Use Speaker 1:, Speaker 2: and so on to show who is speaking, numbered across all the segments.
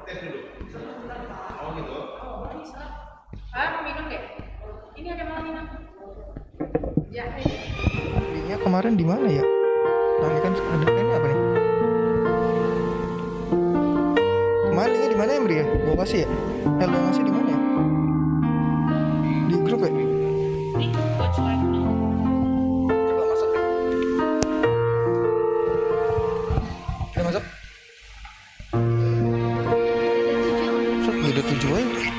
Speaker 1: tes dulu. Oh gitu.
Speaker 2: Oh bisa. Mau minum deh. Ini ada mau minum. Ya.
Speaker 3: Linknya kemarin di mana ya? Nah, ini kan ada ini apa nih? Kemarin linknya di mana ya, Mri ya? Gua kasih ya? Lo ngasih di mana ya? Di grup ya?
Speaker 2: Ini buat suara.
Speaker 3: Coba masuk deh. Udah masuk? Masuk, udah 7 aja.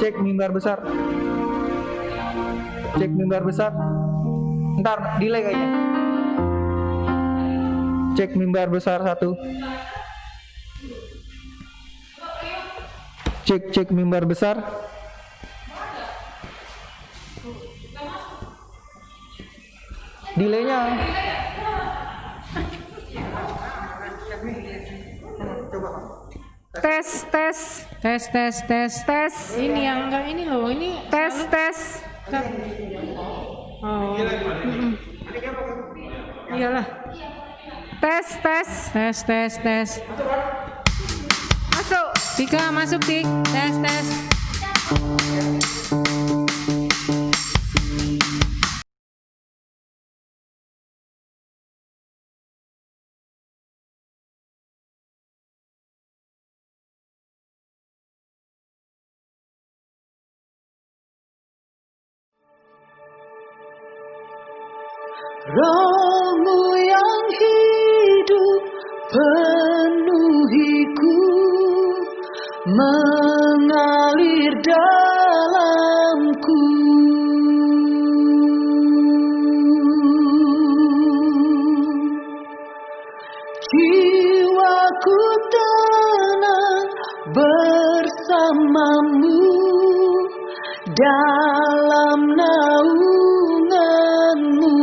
Speaker 3: Cek mimbar besar. Cek mimbar besar. Ntar delay kayaknya. Cek mimbar besar 1. Cek mimbar besar. Delaynya.
Speaker 2: Tes. Ini yang enggak ini loh, ini tes. Oh. Iyalah. Tes. Masuk. Tika masuk Tik. Tes.
Speaker 4: Rohmu yang hidup penuhiku, mengalir dalamku. Jiwaku tenang bersamamu dalam naunganmu.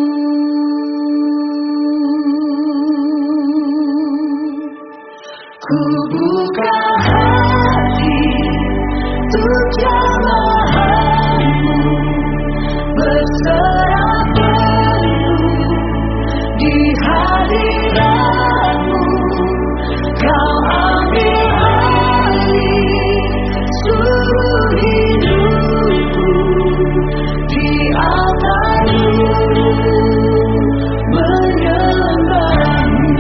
Speaker 4: Ku buka hati untuk jamahanmu, berserah penuh di hadiratmu. Kau ambil alih seluruh hidupku, di altarmu menyembahmu.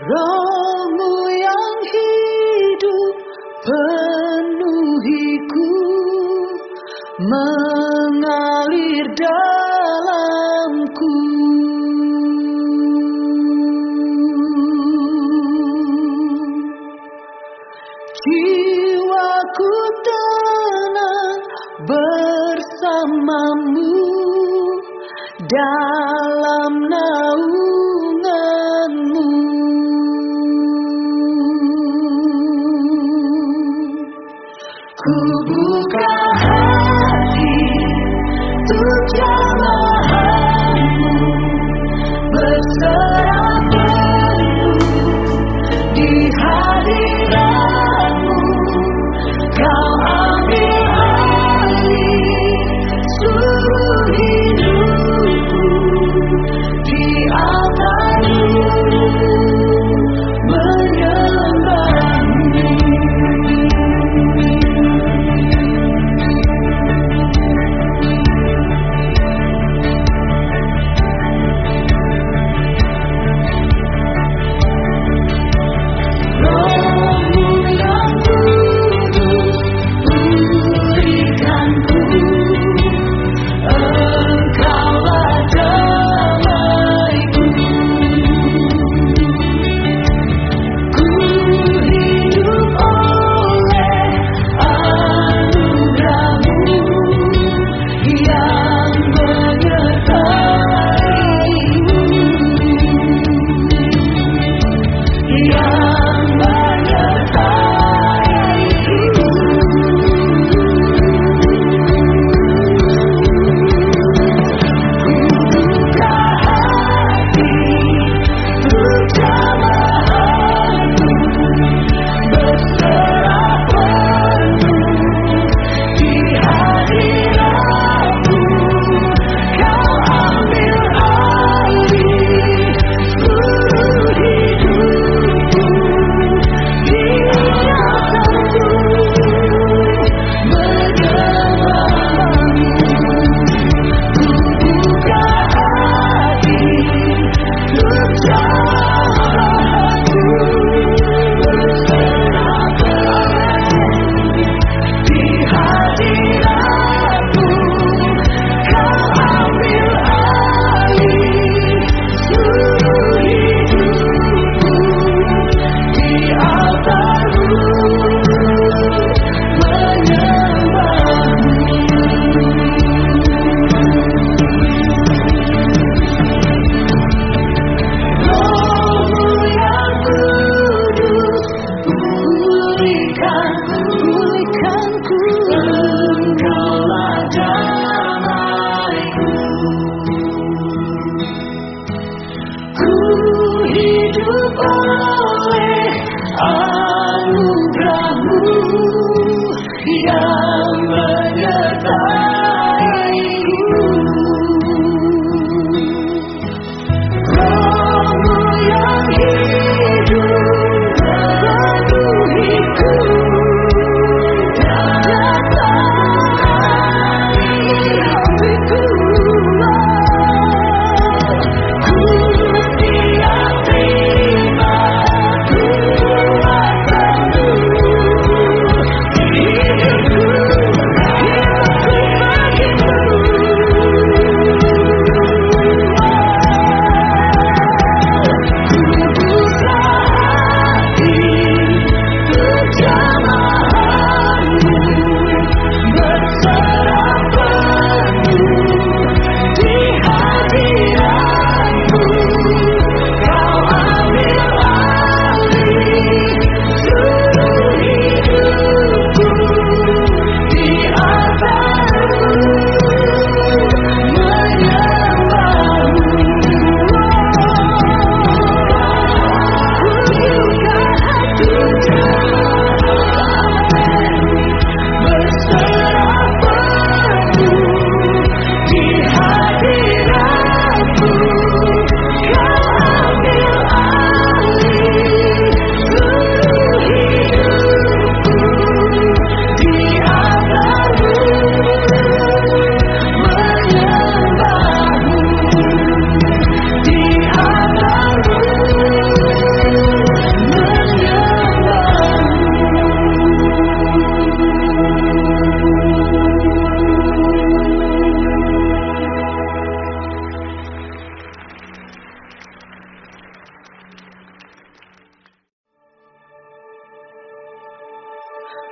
Speaker 4: Rohmu yang hidup penuhiku, mengalir dalamku. Jiwaku tenang bersamamu dalam naunganmu. Ku buka hati untuk jamahanmu, berserah penuh di hadiratmu. Kau ambil alih seluruh hidupku, di altarmu menyembahmu.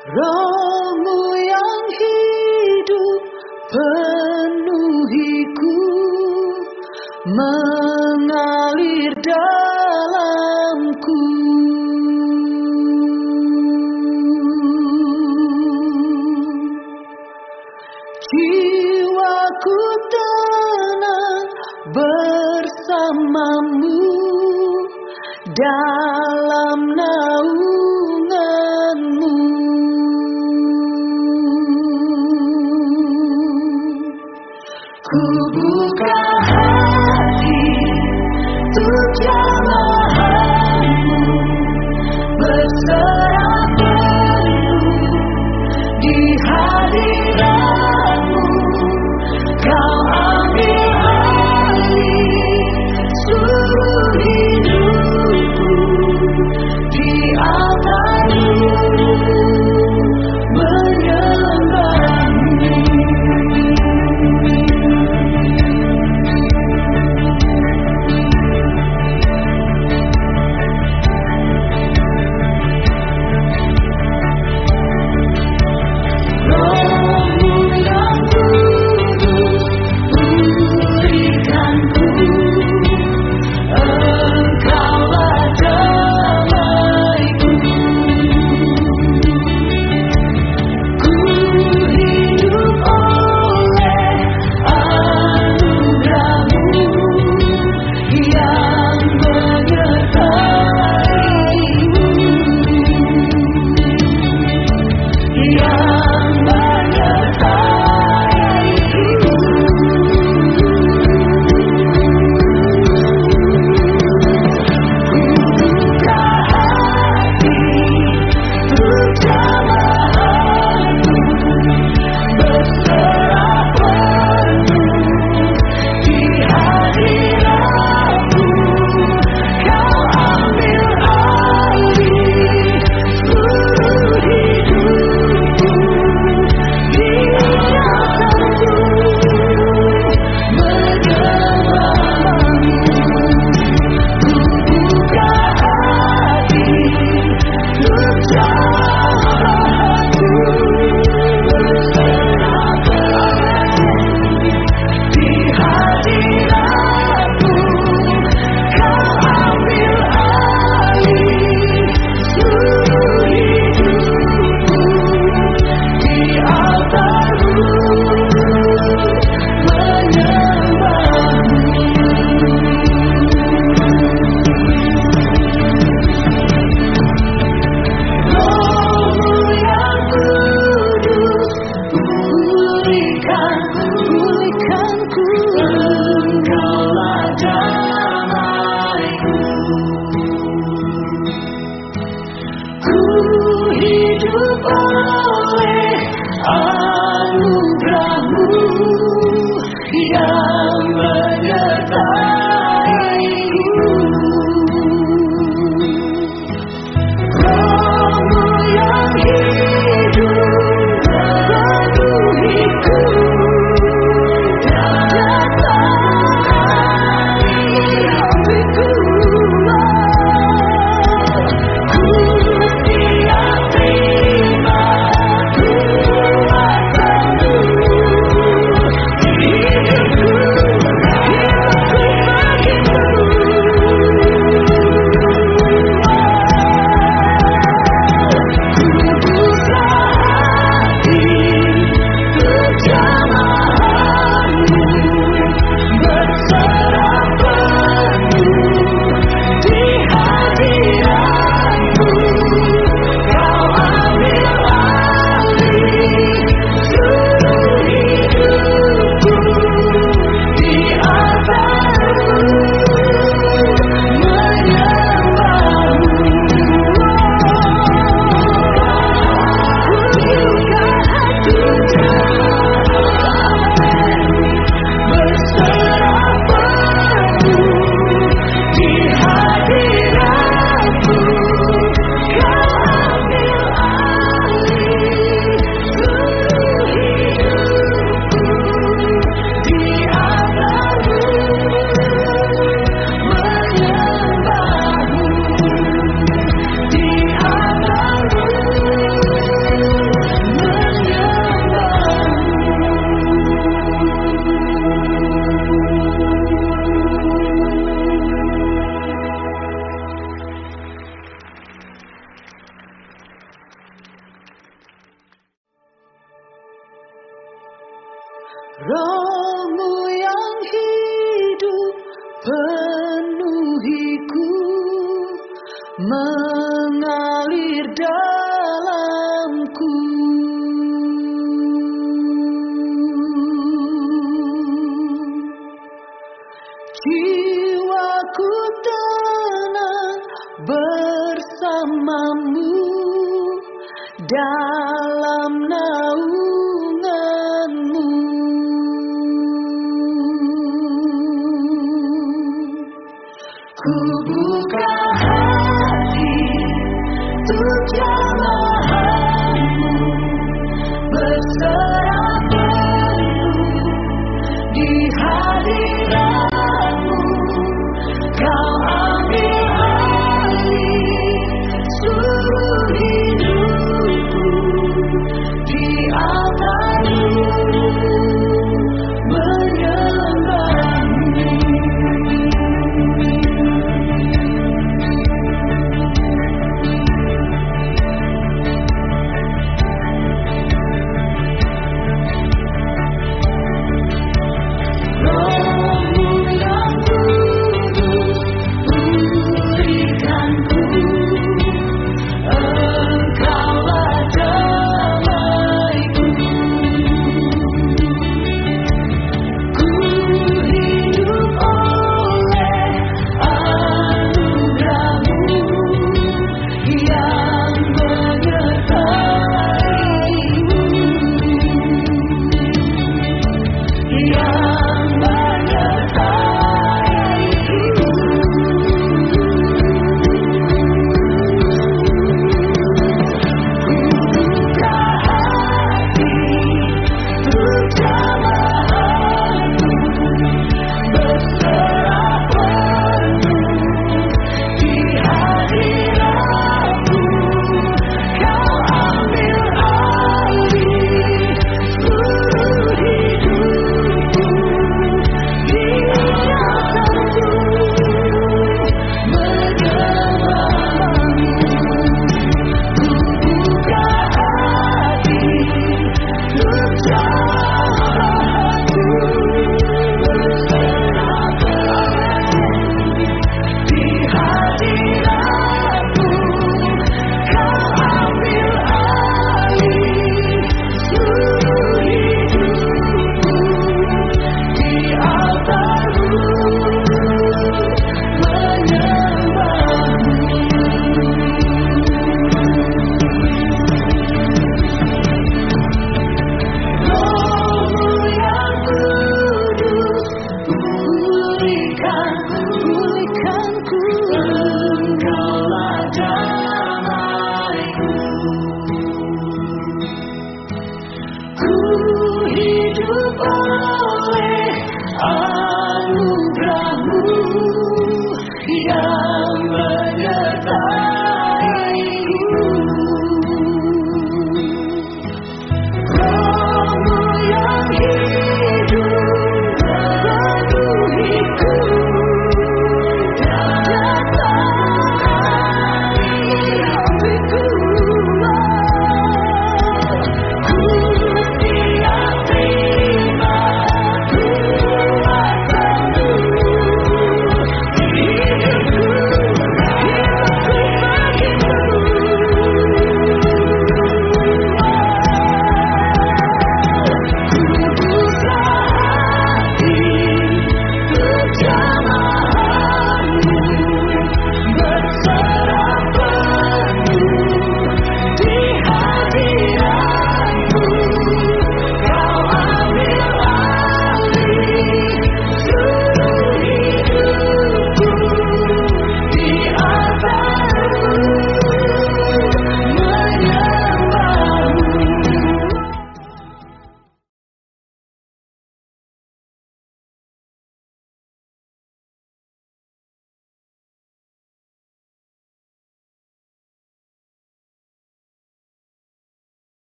Speaker 4: Rohmu yang hidup penuhiku, mengalir dalamku. Jiwaku tenang bersamamu dalam naunganmu. Ku buka hati untuk jamahanmu, berserah penuh di hadiratmu. Kau ambil alih seluruh hidupku, di altarmu menyembahmu. Ku Roh-Mu yang hidup penuhiku, mengalir dalamku. Jiwaku tenang bersamamu dalam naungan-Mu. Ku buka hati untuk jamahan-Mu, berserah penuh di hadirat-Mu. Kau ambil alih seluruh hidupku.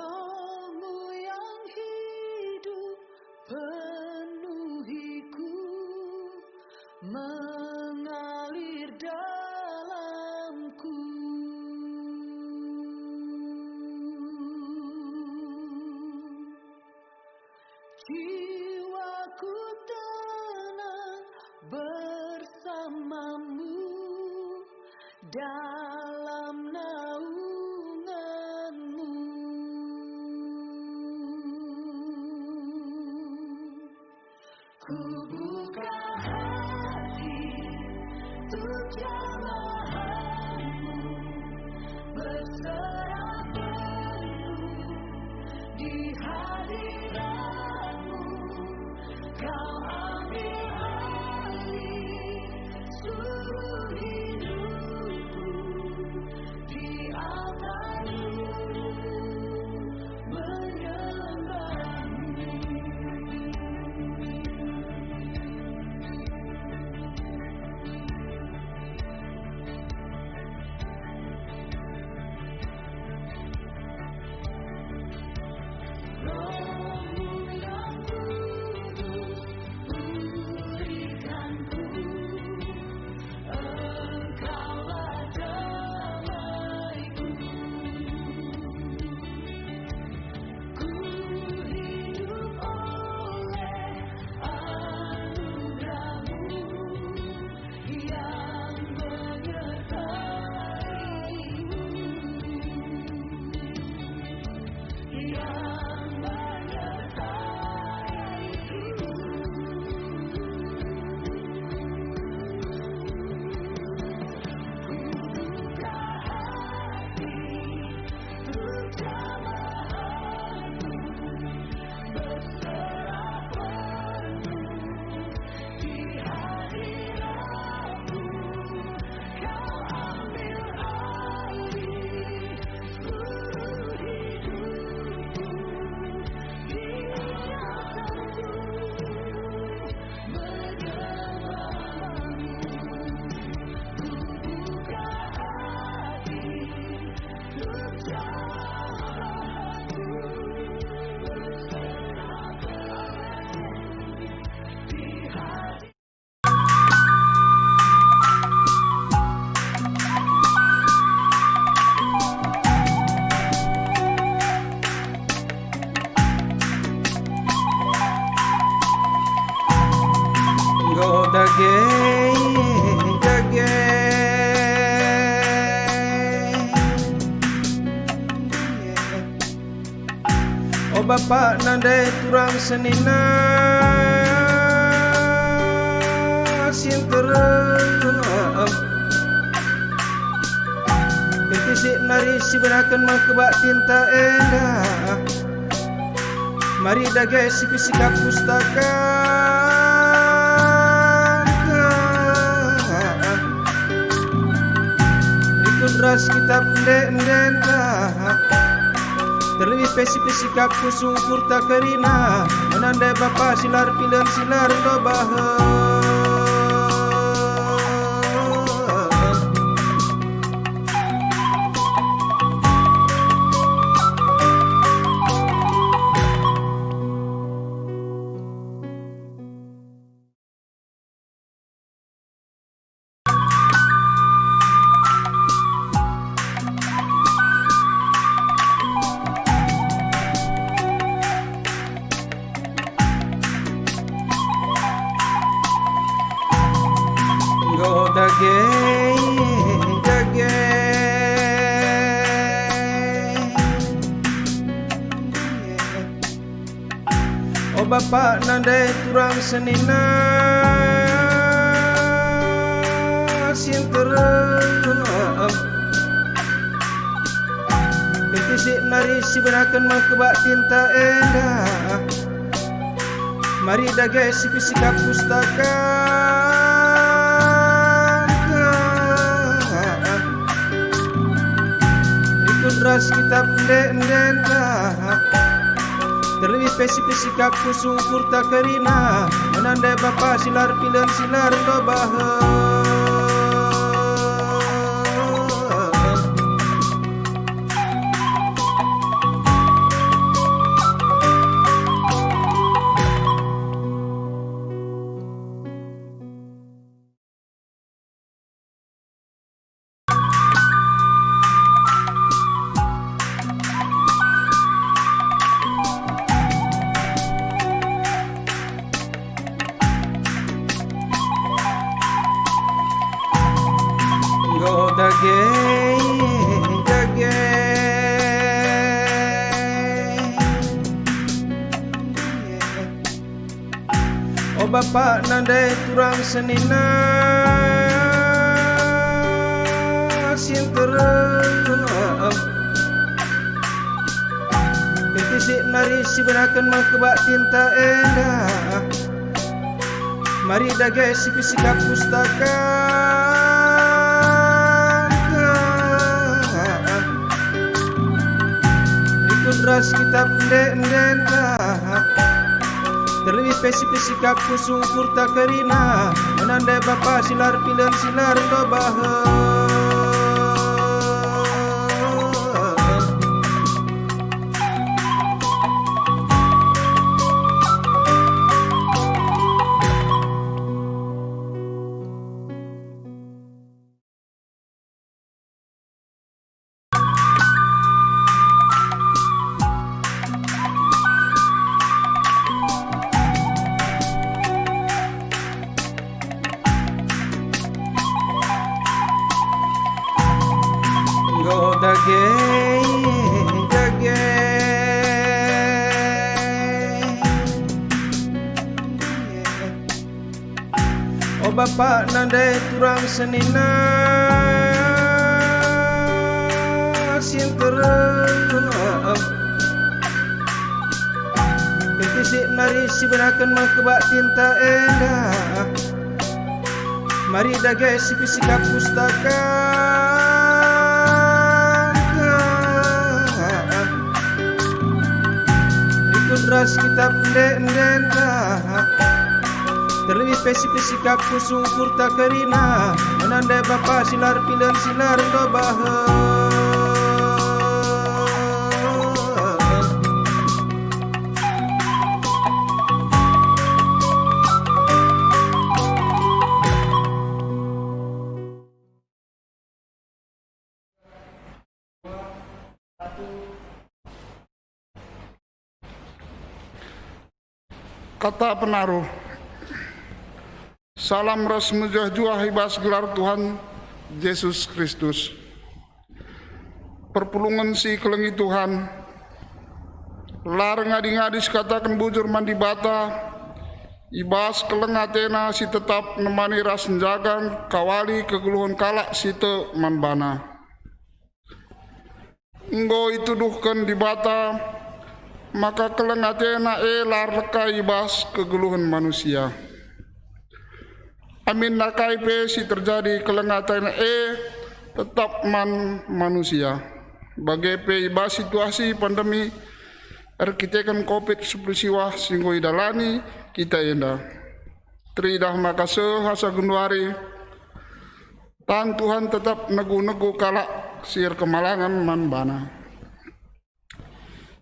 Speaker 4: Rohmu yang hidup penuhiku, mengalir dalamku. Jiwaku tenang bersamamu dalam naunganmu. Ku buka hati untuk jamahanmu, berserah penuh di hadiratmu. Kau ambil alih seluruh hidupku, di altarmu menyembahmu. Rohmu yang kudus pulihkanku, Engkaulah damaiku. Ku hidup oleh anugerah-Mu yang menyertai-Mu, yang menyertai-Mu. Ku buka hati untuk jamahanmu, berserah penuh di hadiratmu. Kau ambil alih seluruh hidupku, di altarmu menyembahmu. Ku buka hati untuk jamahanmu, berserah penuh di hadiratmu.
Speaker 3: Go dage. Oh bapak nandai turang senina sinterem Ketisik nari siberakan makebak tinta endah. Mari dage sipi-sikap pustaka, ikut ras kitab nden terlebih spesifik kusung kurta kerina menandai bapa silar pilen silar dobah. Go dage. Oh bapak nandai turang senina sinterem Ketisik nari siberakan makebak tinta endah. Mari dage sipi-sikap pustaka, ikut ras kitab nden terlebih spesifik kusung kurta kerina menandai bapa silar pilen silar dobah. Bapak nandai turang senina sinterem Intisik nari si benakan makebak tinta endah Mari dagai si pisikap pustaka Ikut ras kitab nden Terlebih spesifik kusung kurta kerina Menandai bapa silar pilen silar dobah Oh Bapak nandai turang senina sinterem Intisik nari si benakan makebak tinta endah Mari dagai si pisikap pustaka Ikut ras kitab nden Terlebih spesifik kusung kurta kerina Menandai bapa silar pilen silar dobah
Speaker 5: Kata penaruh. Salam ras mujah-juah hibas gelar Tuhan Yesus Kristus. Perpulungan si kelengi Tuhan. Lar ngadi-ngadis katakan bujur mandi bata. Ibas keleng Atena si tetap nemani ras menjagang kawali kegeluhan kalak si te manbana. Enggo itu duhkan di bata. Maka keleng Atena lar leka ibas kegeluhan manusia. Amin nakai pe si terjadi keleng Atena tetap manusia. Bagai pe ibas situasi pandemi arkitekan COVID-19 singgo idalani kita enda. Tridah makase hasa gunduari. Tan Tuhan tetap negu-negu kalak sir kemalangan manbana.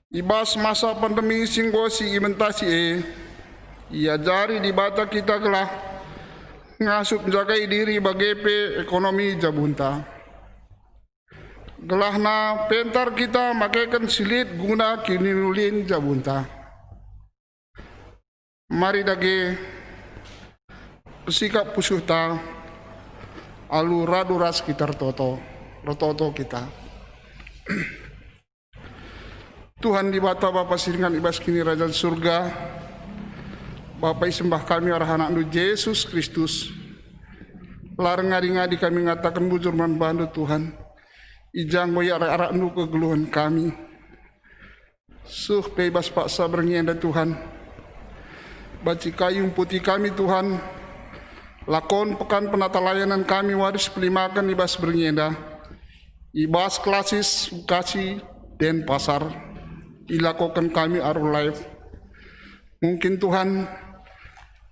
Speaker 5: Ibas masa pandemi singgo si imentasi ia jari di bata kita gelah ngasup menjagai diri bagai pe ekonomi jabunta. Gelahna pentar kita makaikan silit guna kini nulin jabunta. Mari dage sikap pusuhta alu radu ras kitar rototo kita. Tuhan di bata Bapa siringan ibas kini Raja surga. Bapa sembah kami arah anak Yesus Kristus. Larang ngadi-ngadi kami ngatakan bujur manbandu Tuhan. Ijang boy arah-arah nu kegeluhan kami. Suh bebas paksa bernyenda Tuhan. Baci kayung putih kami Tuhan. Lakon pekan penata layanan kami waris pelimakan ibas bernyenda. Ibas klasis ukasi dan pasar. Dilakukan kami aruh live. Mungkin Tuhan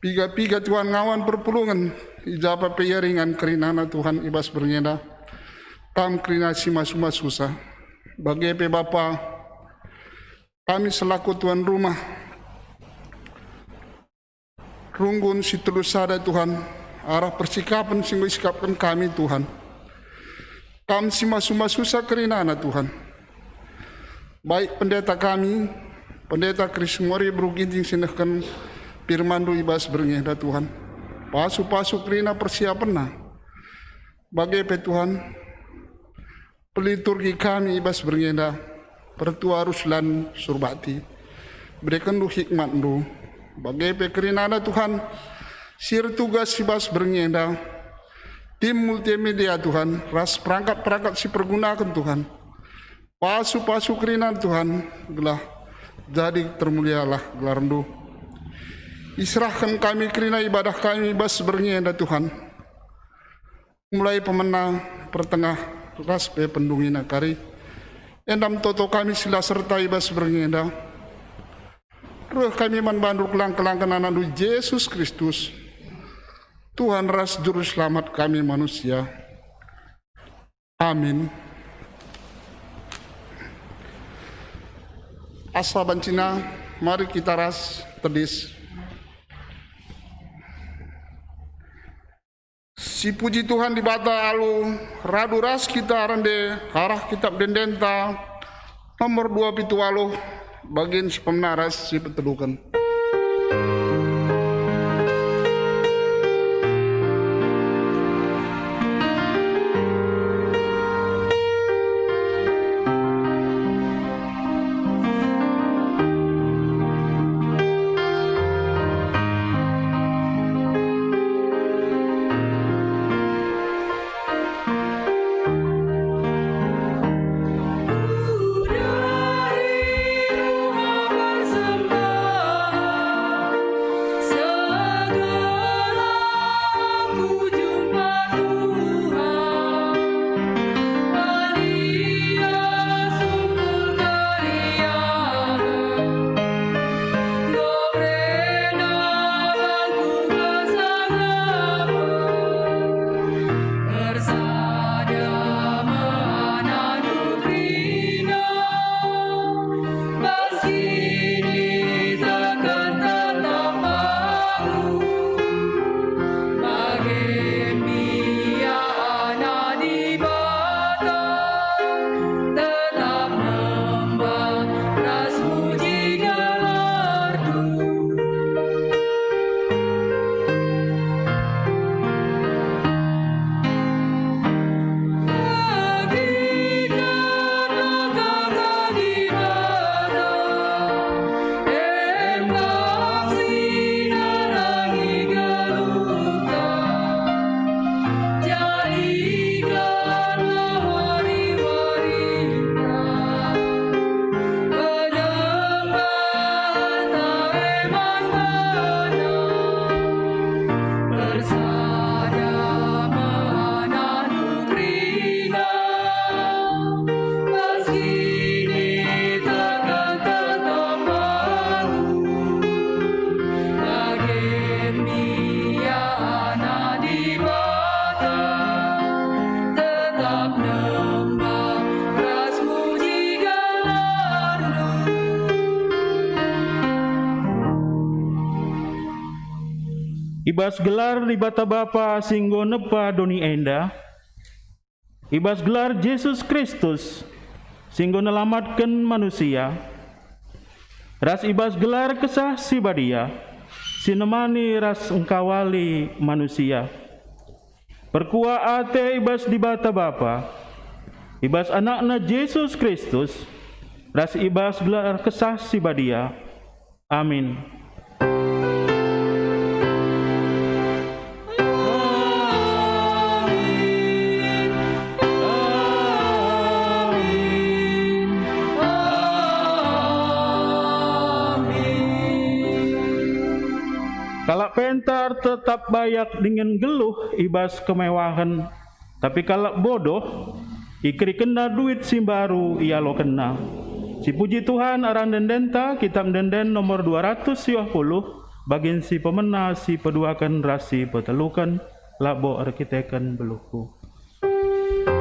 Speaker 5: piga-piga Tuhan ngawan perpulungan ijabah peyaringan kerinana Tuhan ibas bernyenda tam kerina si masuma susah bagai pe Bapa kami selaku tuan rumah runggun si terus sada Tuhan arah persikapan sing sikapkan kami Tuhan kami si masuma susah kerinana Tuhan. Baik pendeta kami, pendeta Krismori beruginting sinahkan firman du ibas bernyenda Tuhan. Pasu-pasu kerina persiapan na. Bagai pe Tuhan, peliturgi kami ibas bernyenda. Pertua ruslan surbati. Berikan du hikmat du. Bagai pe kerina Tuhan, sir tugas si bas bernyenda, tim multimedia Tuhan, ras perangkat-perangkat si pergunakan Tuhan, pasu-pasu kerinan Tuhan, gelah jadi termulialah gelar rendu. Israhkan kami kerina ibadah kami bas bernyenda Tuhan, mulai pemenang pertengah ras pe pendungina kari, endam toto kami sila serta ibas bernyenda, roh kami manbandu kelang-kelangkan anak Yesus Kristus, Tuhan ras juru selamat kami manusia. Amin. Asa bancina, mari kita ras tedis. Si puji Tuhan di bata alu, radu ras kita rende, arah kitab dendenta, nomor 2 pitualuh, bagian sepenaras si petelukan.
Speaker 6: Ibas gelar di bata Bapa singgo nepa doni enda, ibas gelar Yesus Kristus singgo nelamatkan manusia, ras ibas gelar kesah si badia, sinemani ras engkawali manusia, perkua ate ibas di bata Bapa, ibas anakna Yesus Kristus, ras ibas gelar kesah si badia. Amin. Kalak pentar tetap bayak dengan geluh ibas kemewahan, tapi kalak bodoh ikri kena duit simbaru ia lo kena. Si puji Tuhan aran dendenta kitab denden nomor 220 bagian si pemena si peduakan rasi petelukan labo arkitekan beluku.
Speaker 4: Thank you.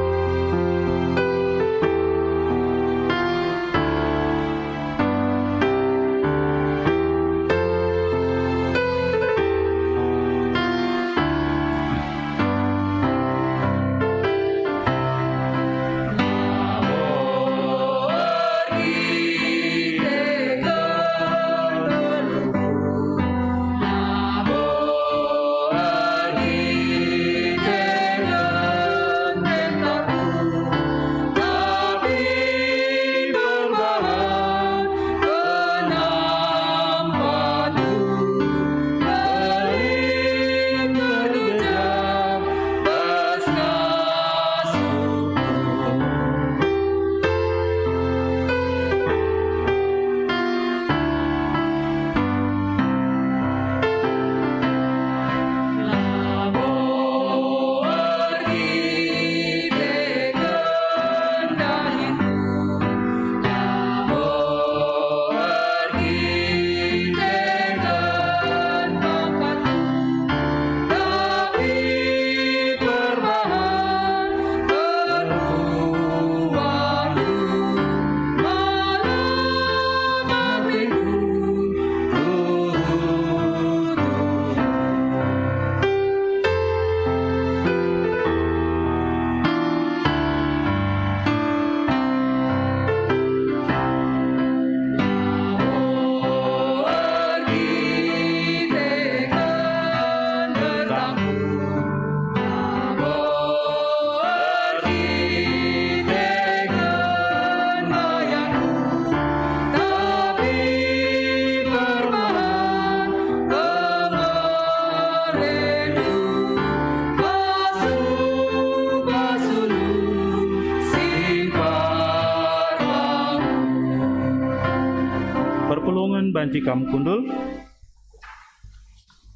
Speaker 6: perpulungan banci kam kundul.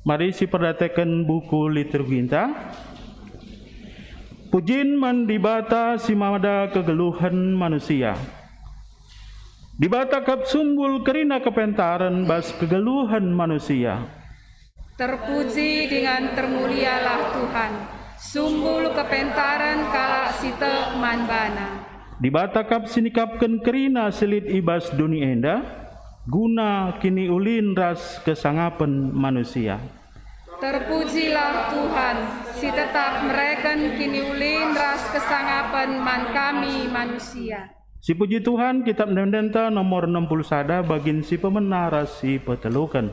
Speaker 6: Mari si perdatekan buku liturgi kita. Pujin man dibata si mada kegeluhan manusia. Dibata kap sumbul kerina kepentaran bas kegeluhan manusia.
Speaker 2: Terpuji dengan termulialah Tuhan, sumbul kepentaran kala site manbana.
Speaker 6: Dibata kap sinikapken kerina selit ibas duni enda, guna kini ulin ras kesangapan manusia.
Speaker 2: Terpujilah Tuhan, si tetap mereken kini ulin ras kesangapan man kami manusia.
Speaker 6: Si puji Tuhan, kitab Dendenta nomor 61 bagin si pemenara si petelukan.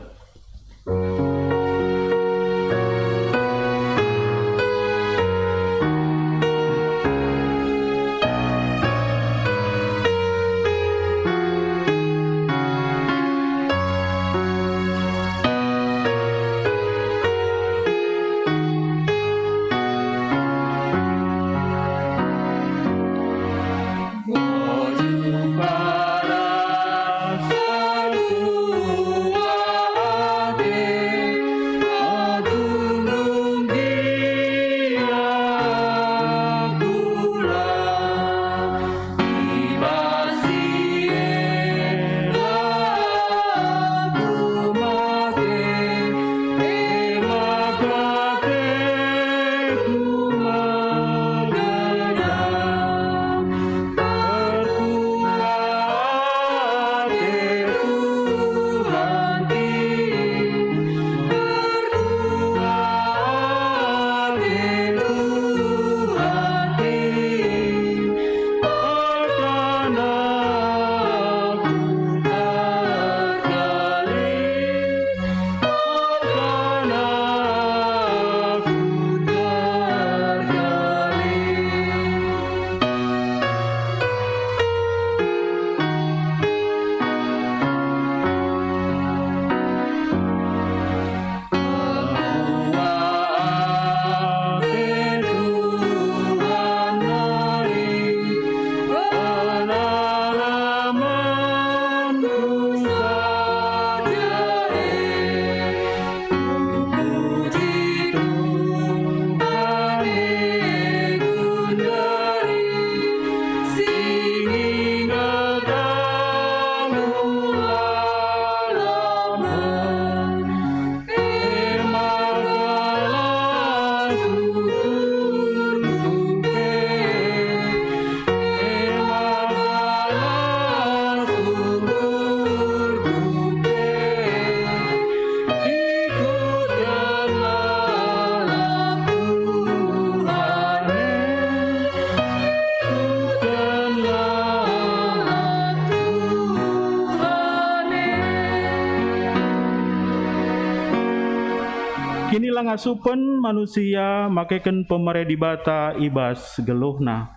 Speaker 6: Kini langasupen manusia makeken pemere dibata ibas geluhna.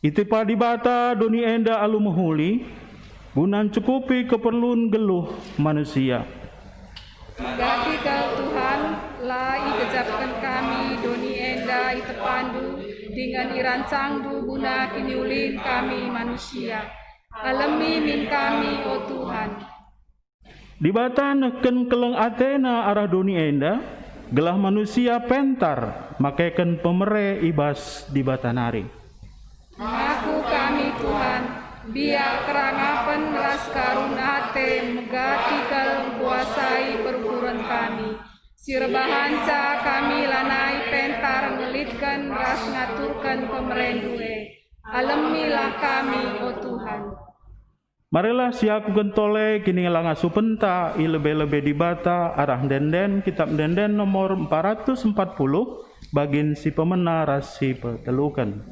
Speaker 6: Itipa dibata doni enda alu mahuli, gunan cukupi keperluan geluh manusia.
Speaker 2: Gati kau Tuhan, lah ikejapkan kami doni enda itepandu dengan irancangdu guna kini ulin kami manusia. Alami min kami, oh Tuhan.
Speaker 6: Dibata neken keleng Athena arah doni enda, gelah manusia pentar makeken pemere ibas dibata nari.
Speaker 2: Mengaku kami Tuhan, biar kerangapan ras karunate megati kaleng kuasai perburuan kami. Sirbahanca kami lanai pentar ngelitkan ras ngaturkan pemerendue. Alamilah kami, oh Tuhan.
Speaker 6: Marilah siaku gentole kini langasu penta ilebe-lebe dibata arah denden kitab denden nomor 440 bagin si pemena rasi petelukan.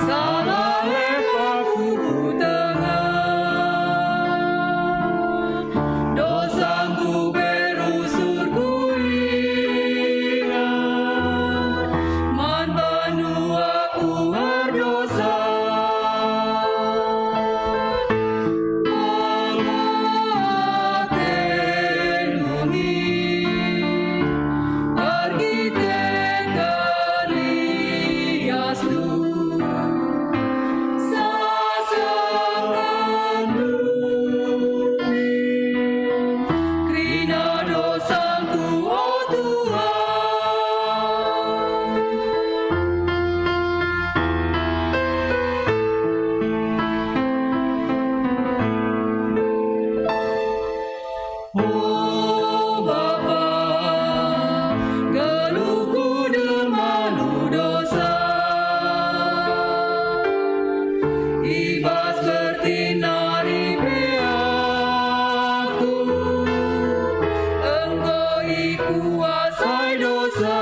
Speaker 2: Sa Oh Bapa, geluhku dermalu dosa, ibas bertinari aku, Engkau kuasai dosa.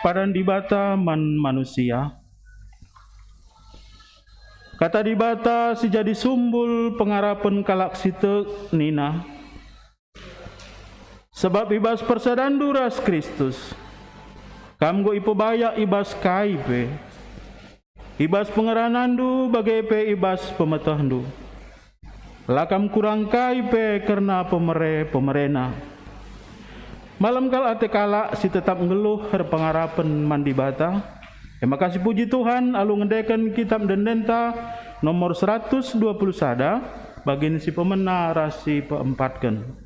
Speaker 6: Padan dibata man manusia, kata dibata si jadi sumbul pengarapan kalak situ nina, sebab ibas persadandu ras Kristus, kamgo ipobaya ibas kaipe, ibas pengeranandu bagai pe ibas pemetahndu, lakam kurang kaipe karena pemerena. Malam kal ate kala si tetap ngeluh pengarapan mandi bata. Terima kasih puji Tuhan alu ngedekan kitab dendenta nomor 120 sada bagin si pemena rasi peempatkan.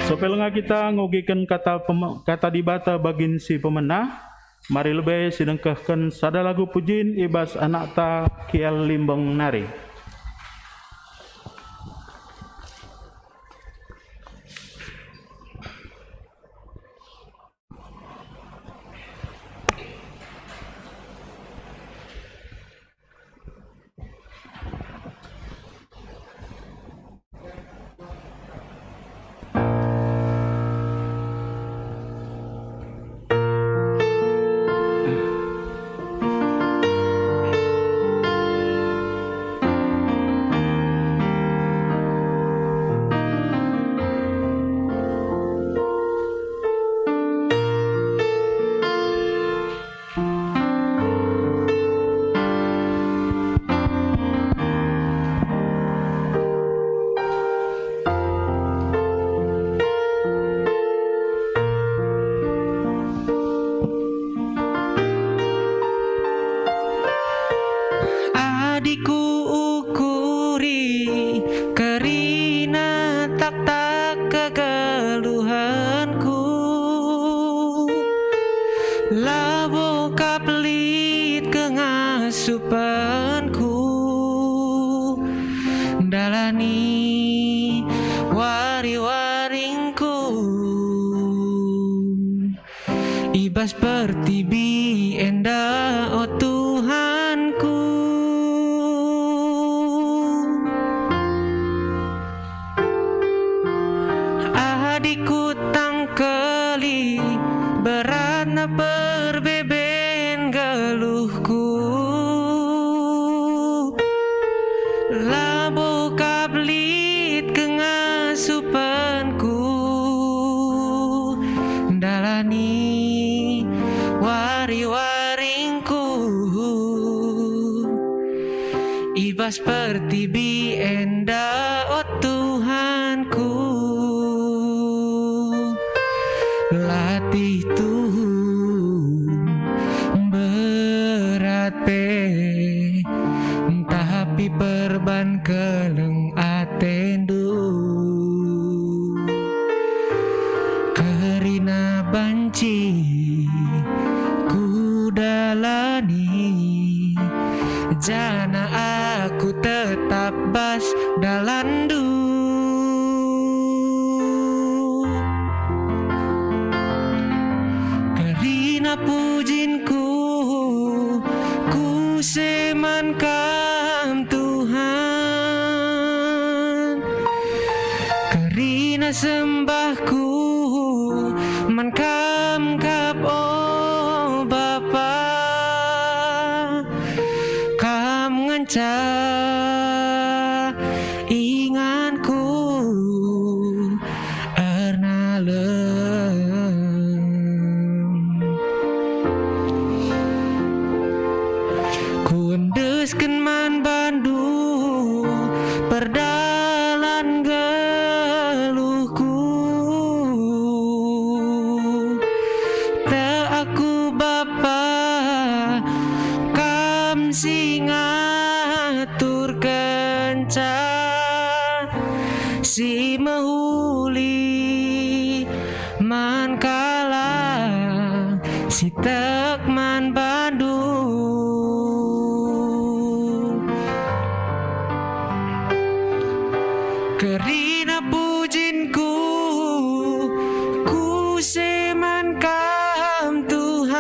Speaker 6: Sopelnga kita ngogikan kata dibata bagin si pemenah. Mari lebih sidengkahkan sada lagu pujin ibas anak ta kial limbang nari.
Speaker 7: Supanku dalani wari-waringku ibas pertibi enda oh Tuhanku labo kablit kengasupanku dalani wari-waringku ibas pertibi enda oh Tuhanku latih Tuhan berat tapi perban keleng atendu kerina banci ku dalani jana aku tetap bas dalandu kerina pujinku ku semankan Tuhan kerina sembahku mankam kap oh Bapa kam nganca inganku kuendeskeun man bandu perdalan geluhku te aku Bapa kam singatur kenca si mahuli man kala si tek man bandu kerina pujinku ku semankan Tuhan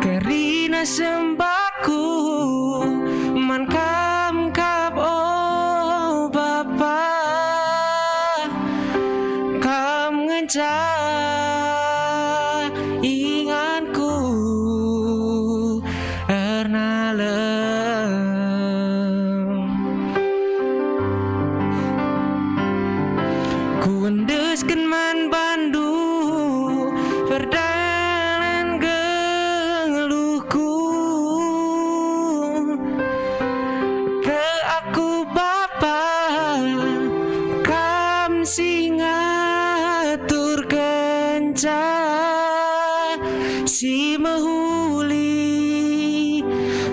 Speaker 7: kerina sembahku mankam kap oh Bapa kam nganca inganku kuendeskeun man bandu perdalan geluhku ke aku Bapa kam singatur kenca si mahuli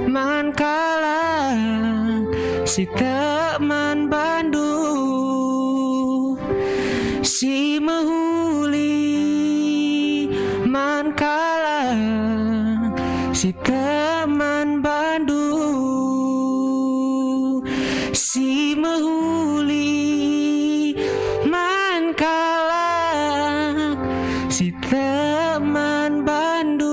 Speaker 7: man kala si tak man bandu si mahuli man kala si teman bandu si mahuli man kala si teman bandu.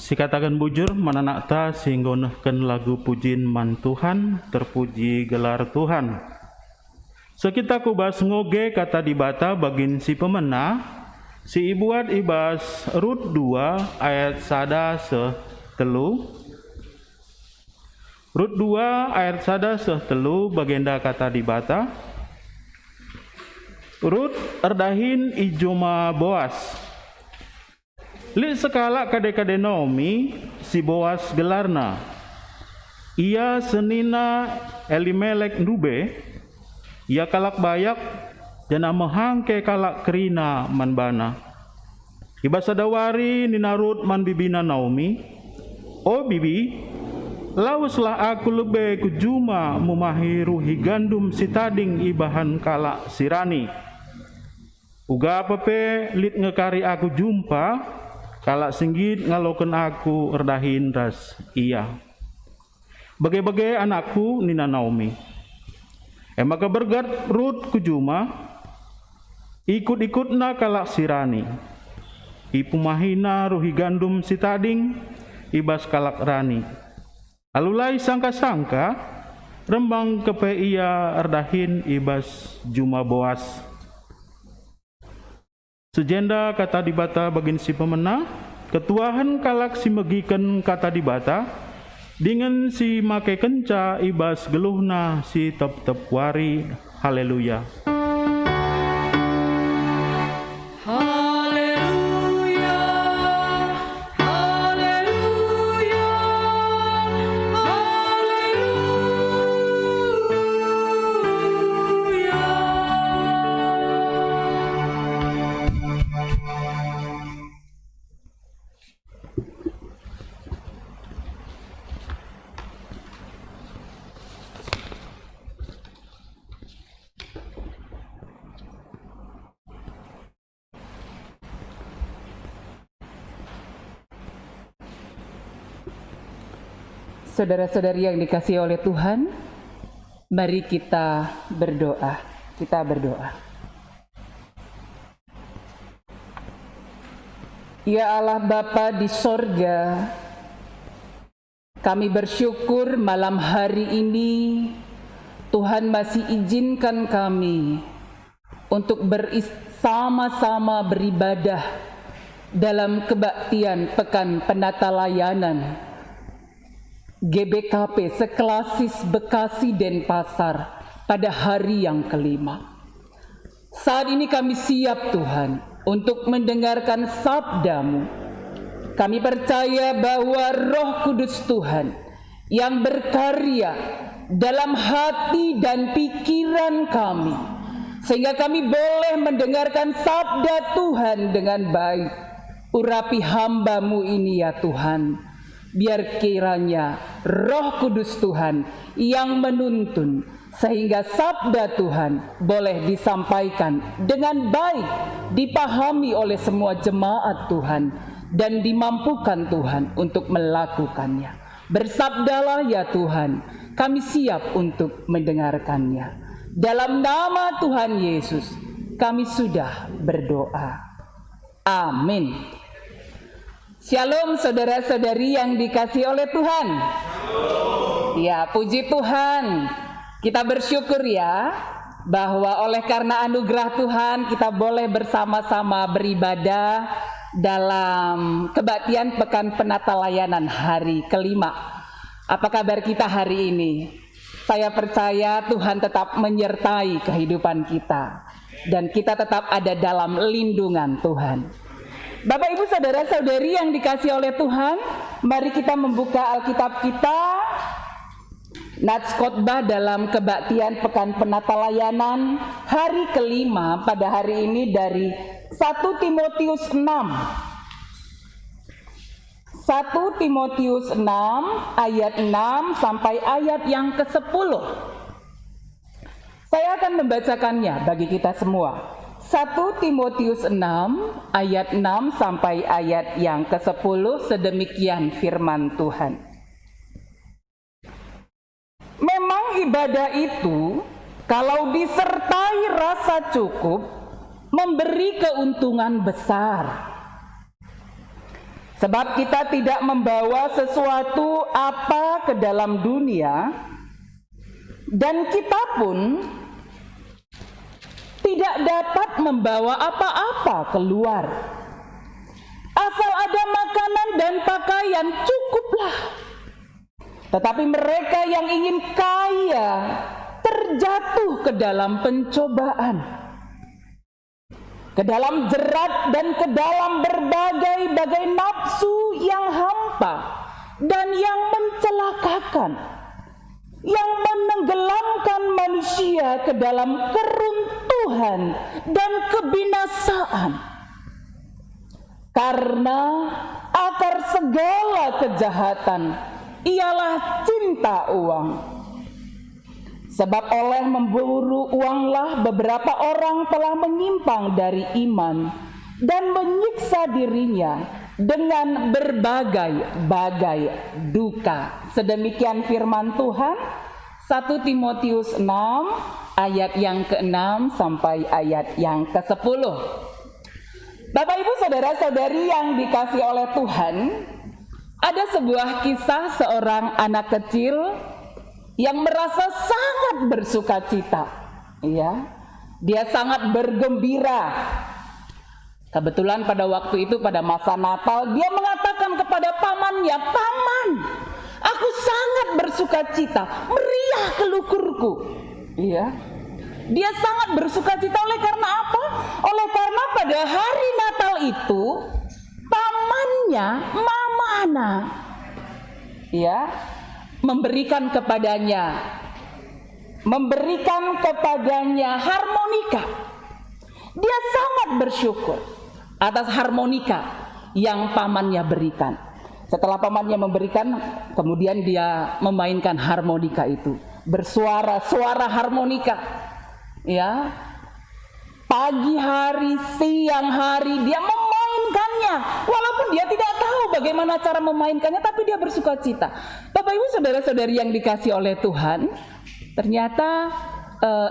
Speaker 6: Sikatakan bujur mananakta singgonehkeun lagu pujin man Tuhan, terpuji gelar Tuhan. Sekita kubas ngoge kata dibata bagin si pemena, si ibuat ibas Rut 2 ayat 1-3. Rut 2 ayat 1-3 bagenda kata dibata. Rut erdahin ijoma Boas. Li sekala kade-kade Naomi si Boas gelarna. Ia senina Elimelek Nube. Ia kalak bayak jana mehangke kalak kerina manbana. Iba sadawari nina Rut man bibina Naomi. Oh bibi, lauslah aku lebe kujuma mumahiru higandum sitading ibahan kalak sirani. Uga pepe lit ngekari aku jumpa. Kalak singgit ngaloken aku erdahin ras iya. Bagai-bagai anakku nina Naomi. Maka bergat Rut kujuma ikut-ikutna kalak sirani. Ipumahina ruhi gandum sitading ibas kalak rani. Alulai sangka-sangka rembang kepe ia erdahin ibas juma boas. Sejenda kata dibata bagin si pemenang, ketuahan kalak si megiken kata dibata, dengan si make kenca ibas geluhna si tep-tep wari. Haleluya.
Speaker 8: Saudara-saudari yang dikasihi oleh Tuhan, mari kita berdoa. Kita berdoa. Ya Allah Bapa di sorga, kami bersyukur malam hari ini Tuhan masih izinkan kami untuk bersama-sama beribadah dalam kebaktian Pekan Penata Layanan GBKP Seklasis Bekasi Denpasar pada hari yang kelima. Saat ini kami siap Tuhan untuk mendengarkan sabda-Mu. Kami percaya bahwa Roh Kudus Tuhan yang berkarya dalam hati dan pikiran kami, sehingga kami boleh mendengarkan sabda Tuhan dengan baik. Urapi hamba-Mu ini ya Tuhan. Biar kiranya Roh Kudus Tuhan yang menuntun, sehingga sabda Tuhan boleh disampaikan dengan baik, dipahami oleh semua jemaat Tuhan, dan dimampukan Tuhan untuk melakukannya. Bersabdalah ya Tuhan, kami siap untuk mendengarkannya. Dalam nama Tuhan Yesus, kami sudah berdoa. Amin. Shalom saudara-saudari yang dikasihi oleh Tuhan. Ya, puji Tuhan. Kita bersyukur ya bahwa oleh karena anugerah Tuhan kita boleh bersama-sama beribadah dalam kebaktian Pekan Penata Layanan hari kelima. Apa kabar kita hari ini? Saya percaya Tuhan tetap menyertai kehidupan kita dan kita tetap ada dalam lindungan Tuhan. Bapak Ibu saudara-saudari yang dikasihi oleh Tuhan, mari kita membuka Alkitab kita. Nats khotbah dalam kebaktian Pekan Penata Layanan hari kelima pada hari ini dari 1 Timotius 6. 1 Timotius 6 ayat 6 sampai ayat yang ke-10. Saya akan membacakannya bagi kita semua. 1 Timotius 6 ayat 6 sampai ayat yang ke-10, sedemikian firman Tuhan. Memang ibadah itu kalau disertai rasa cukup memberi keuntungan besar. Sebab kita tidak membawa sesuatu apa ke dalam dunia, dan kita pun tidak dapat membawa apa-apa keluar. Asal ada makanan dan pakaian cukuplah. Tetapi mereka yang ingin kaya terjatuh ke dalam pencobaan, ke dalam jerat dan ke dalam berbagai-bagai nafsu yang hampa dan yang mencelakakan, yang menenggelamkan manusia ke dalam keruntuhan dan kebinasaan. Karena akar segala kejahatan ialah cinta uang. Sebab oleh memburu uanglah beberapa orang telah menyimpang dari iman dan menyiksa dirinya dengan berbagai-bagai duka. Sedemikian firman Tuhan. 1 Timotius 6 ayat yang ke-6 sampai ayat yang ke-10. Bapak Ibu saudara-saudari yang dikasihi oleh Tuhan, ada sebuah kisah seorang anak kecil yang merasa sangat bersukacita, ya. Dia sangat bergembira. Kebetulan pada waktu itu, pada masa Natal, dia mengatakan kepada pamannya, "Paman, aku sangat bersukacita, meriah kelukurku." Ya. Dia sangat bersukacita oleh karena apa? Oleh karena pada hari Natal itu pamannya, mamana, ya, memberikan kepadanya harmonika. Dia sangat bersyukur atas harmonika yang pamannya berikan. Setelah pamannya memberikan, kemudian dia memainkan harmonika itu, bersuara-suara harmonika. Ya, pagi hari, siang hari dia memainkannya, walaupun dia tidak tahu bagaimana cara memainkannya, tapi dia bersukacita. Bapak Ibu saudara-saudari yang dikasih oleh Tuhan, ternyata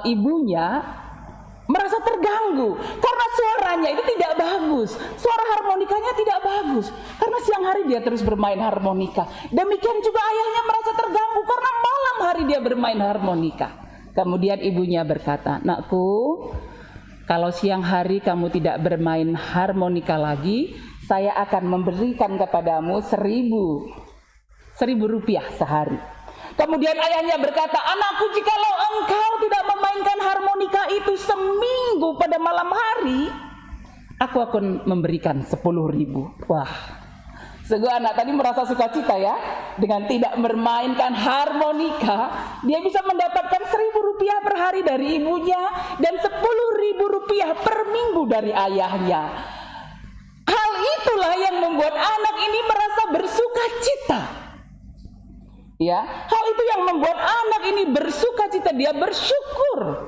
Speaker 8: ibunya merasa terganggu karena suaranya itu tidak bagus, suara harmonikanya tidak bagus, karena siang hari dia terus bermain harmonika. Demikian juga ayahnya merasa terganggu karena malam hari dia bermain harmonika. Kemudian ibunya berkata, "Nakku, kalau siang hari kamu tidak bermain harmonika lagi, saya akan memberikan kepadamu 1.000 rupiah sehari." Kemudian ayahnya berkata, "Anakku, jikalau engkau tidak memainkan harmonika itu seminggu pada malam hari, aku akan memberikan 10.000. Wah, sungguh anak tadi merasa sukacita ya. Dengan tidak bermainkan harmonika, dia bisa mendapatkan 1.000 rupiah per hari dari ibunya dan 10.000 rupiah per minggu dari ayahnya. Hal itulah yang membuat anak ini merasa bersukacita. Ya, hal itu yang membuat anak ini bersukacita. Dia bersyukur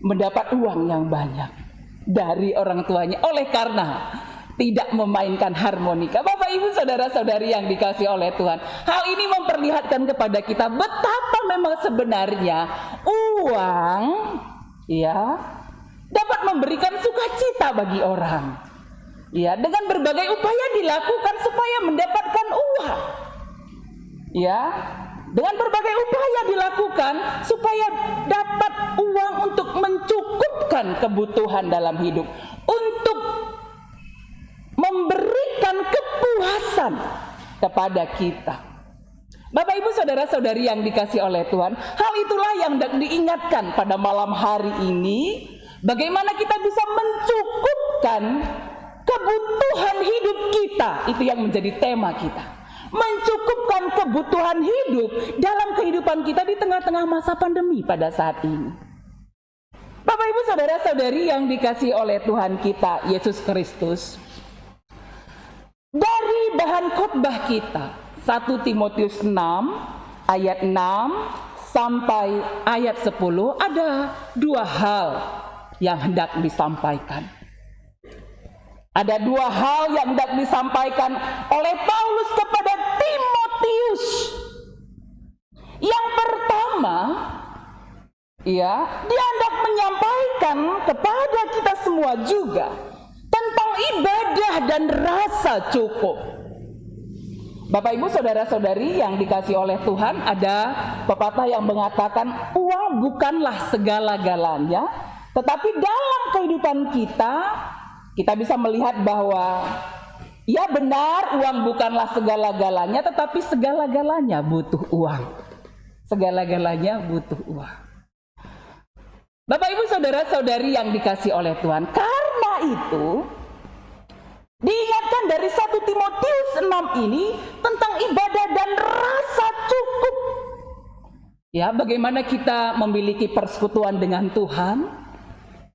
Speaker 8: mendapat uang yang banyak dari orang tuanya oleh karena tidak memainkan harmonika. Bapak Ibu saudara-saudari yang dikasih oleh Tuhan, hal ini memperlihatkan kepada kita betapa memang sebenarnya uang, ya, dapat memberikan sukacita bagi orang. Ya, dengan berbagai upaya dilakukan supaya mendapatkan uang. Ya, dengan berbagai upaya dilakukan supaya dapat uang untuk mencukupkan kebutuhan dalam hidup, untuk memberikan kepuasan kepada kita. Bapak Ibu saudara-saudari yang dikasih oleh Tuhan, hal itulah yang diingatkan pada malam hari ini, bagaimana kita bisa mencukupkan kebutuhan hidup kita. Itu yang menjadi tema kita. Mencukupkan kebutuhan hidup dalam kehidupan kita di tengah-tengah masa pandemi pada saat ini. Bapak Ibu saudara-saudari yang dikasih oleh Tuhan kita Yesus Kristus, dari bahan khotbah kita 1 Timotius 6 ayat 6 sampai ayat 10 ada 2 hal yang hendak disampaikan. Ada 2 hal yang hendak disampaikan oleh Paulus kepada Timotius. Yang pertama, ya, dia hendak menyampaikan kepada kita semua juga tentang ibadah dan rasa cukup. Bapak Ibu saudara-saudari yang dikasih oleh Tuhan, ada pepatah yang mengatakan uang bukanlah segala-galanya, tetapi dalam kehidupan kita bisa melihat bahwa ya benar, uang bukanlah segala-galanya, tetapi segala-galanya butuh uang. Segala-galanya butuh uang. Bapak Ibu saudara-saudari yang dikasih oleh Tuhan, karena itu diingatkan dari 1 Timotius 6 ini tentang ibadah dan rasa cukup. Ya, bagaimana kita memiliki persekutuan dengan Tuhan,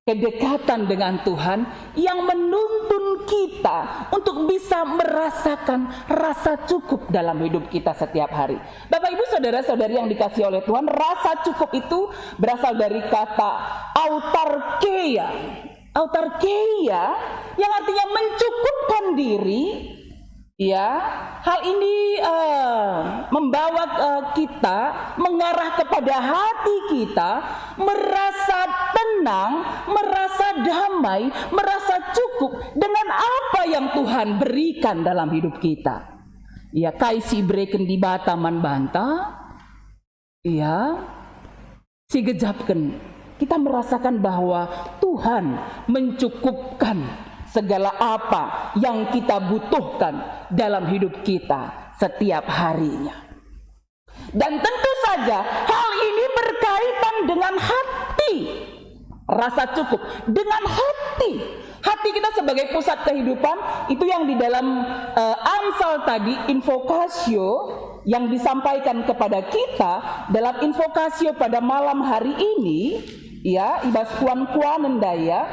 Speaker 8: kedekatan dengan Tuhan yang menuntun kita untuk bisa merasakan rasa cukup dalam hidup kita setiap hari. Bapak Ibu saudara-saudari yang dikasih oleh Tuhan, rasa cukup itu berasal dari kata autarkeia. Autarkeia yang artinya mencukupkan diri. Ya, hal ini membawa kita mengarah kepada hati kita merasa tenang, merasa damai, merasa cukup dengan apa yang Tuhan berikan dalam hidup kita. Ya, kaisi breken di bata man banta, sigejapkeun kita merasakan bahwa Tuhan mencukupkan segala apa yang kita butuhkan dalam hidup kita setiap harinya. Dan tentu saja hal ini berkaitan dengan hati. Rasa cukup dengan hati. Hati kita sebagai pusat kehidupan, itu yang di dalam Amsal tadi, invokasio yang disampaikan kepada kita dalam invokasio pada malam hari ini, ya, ibas kuan-kuanen daya.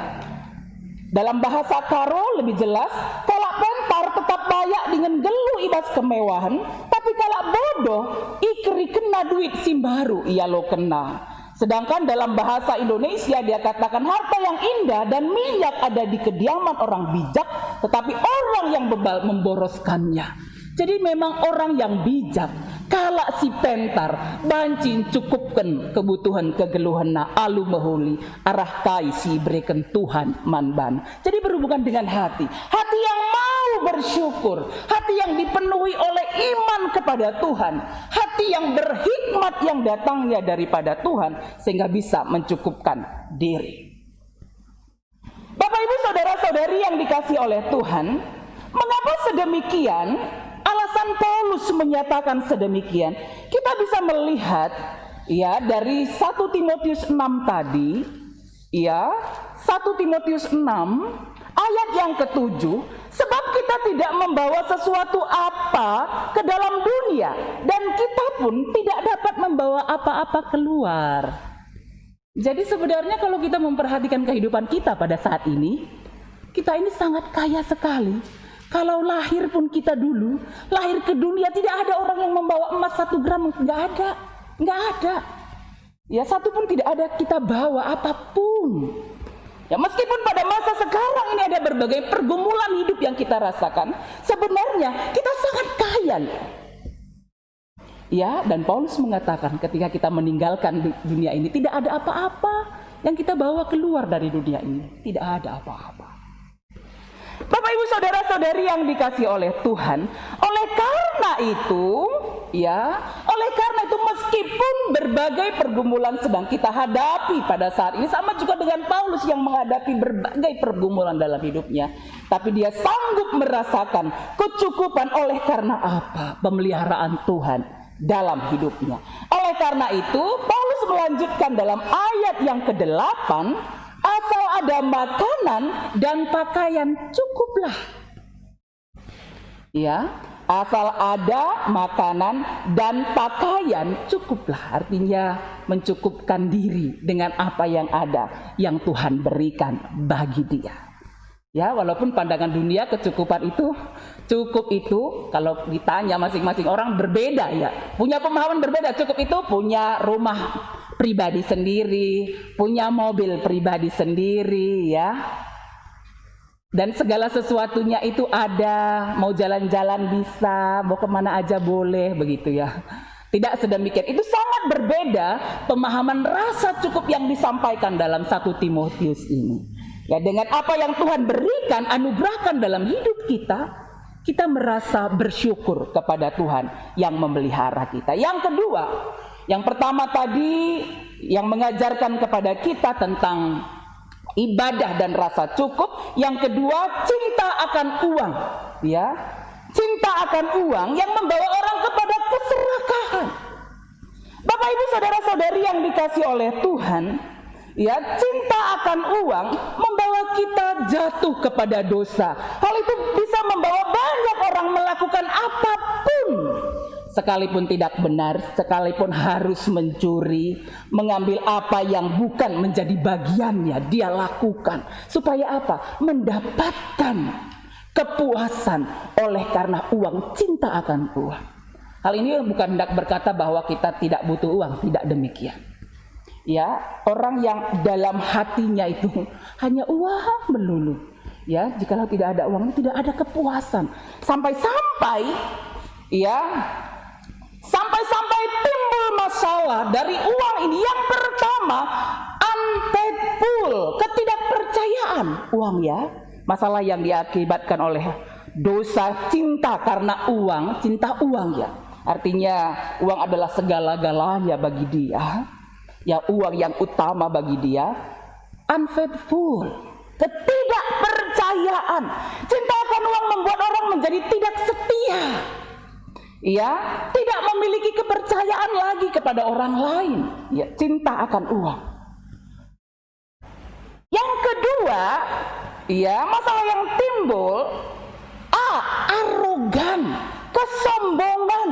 Speaker 8: Dalam bahasa Karo lebih jelas, kalau pentar tetap bayak dengan gelu ibas kemewahan, tapi kalau bodoh ikri kena duit simbaru ia lo kena. Sedangkan dalam bahasa Indonesia dia katakan harta yang indah dan minyak ada di kediaman orang bijak, tetapi orang yang bebal memboroskannya. Jadi memang orang yang bijak, kala si pentar bancin cukupkan kebutuhan kegeluhanna alu mehuli arah kai si berikan Tuhan manban. Jadi berhubungan dengan hati yang mau bersyukur, hati yang dipenuhi oleh iman kepada Tuhan, hati yang berhikmat yang datangnya daripada Tuhan sehingga bisa mencukupkan diri. Bapak Ibu saudara-saudari yang dikasihi oleh Tuhan, mengapa sedemikian? Alasan Paulus menyatakan sedemikian, kita bisa melihat ya dari 1 Timotius 6 tadi, ya 1 Timotius 6 ayat yang ke-7, sebab kita tidak membawa sesuatu apa ke dalam dunia dan kita pun tidak dapat membawa apa-apa keluar. Jadi sebenarnya kalau kita memperhatikan kehidupan kita pada saat ini, kita ini sangat kaya sekali. Kalau lahir pun kita dulu, lahir ke dunia tidak ada orang yang membawa emas 1 gram, nggak ada. Ya, satu pun tidak ada kita bawa apapun. Ya, meskipun pada masa sekarang ini ada berbagai pergumulan hidup yang kita rasakan, sebenarnya kita sangat kaya. Ya, dan Paulus mengatakan ketika kita meninggalkan dunia ini tidak ada apa-apa yang kita bawa keluar dari dunia ini, tidak ada apa-apa. Bapak Ibu saudara-saudari yang dikasihi oleh Tuhan, oleh karena itu meskipun berbagai pergumulan sedang kita hadapi pada saat ini, sama juga dengan Paulus yang menghadapi berbagai pergumulan dalam hidupnya, tapi dia sanggup merasakan kecukupan oleh karena apa? Pemeliharaan Tuhan dalam hidupnya. Oleh karena itu, Paulus melanjutkan dalam ayat yang ke-8, asal ada makanan dan pakaian cukuplah. Ya, asal ada makanan dan pakaian cukuplah. Artinya mencukupkan diri dengan apa yang ada, yang Tuhan berikan bagi dia. Ya, walaupun pandangan dunia kecukupan itu, cukup itu kalau ditanya masing-masing orang berbeda ya. Punya pemahaman berbeda. Cukup itu punya rumah pribadi sendiri, punya mobil pribadi sendiri ya. Dan segala sesuatunya itu ada, mau jalan-jalan bisa, mau kemana aja boleh begitu ya. Tidak sedemikian, itu sangat berbeda pemahaman rasa cukup yang disampaikan dalam 1 Timotius ini. Ya, dengan apa yang Tuhan berikan, anugerahkan dalam hidup kita, kita merasa bersyukur kepada Tuhan yang memelihara kita. Yang kedua, yang pertama tadi yang mengajarkan kepada kita tentang ibadah dan rasa cukup. Yang kedua, cinta akan uang, ya. Cinta akan uang yang membawa orang kepada keserakahan. Bapak Ibu saudara-saudari yang dikasihi oleh Tuhan, ya, cinta akan uang membawa kita jatuh kepada dosa. Hal itu bisa membawa banyak orang melakukan apapun, sekalipun tidak benar, sekalipun harus mencuri, mengambil apa yang bukan menjadi bagiannya, dia lakukan. Supaya apa? Mendapatkan kepuasan oleh karena uang, cinta akan uang. Hal ini bukan hendak berkata bahwa kita tidak butuh uang, tidak demikian. Ya, orang yang dalam hatinya itu hanya uang melulu. Ya, jikalau tidak ada uang, tidak ada kepuasan. Sampai-sampai timbul masalah dari uang ini. Yang pertama, antepul, ketidakpercayaan uang ya. Masalah yang diakibatkan oleh dosa cinta karena uang, cinta uang ya. Artinya uang adalah segala-galanya bagi dia. Ya, uang yang utama bagi dia. Unfaithful, ketidakpercayaan. Cinta akan uang membuat orang menjadi tidak setia. Ya, tidak memiliki kepercayaan lagi kepada orang lain. Ya, cinta akan uang. Yang kedua, ya, masalah yang timbul, arogan, kesombongan.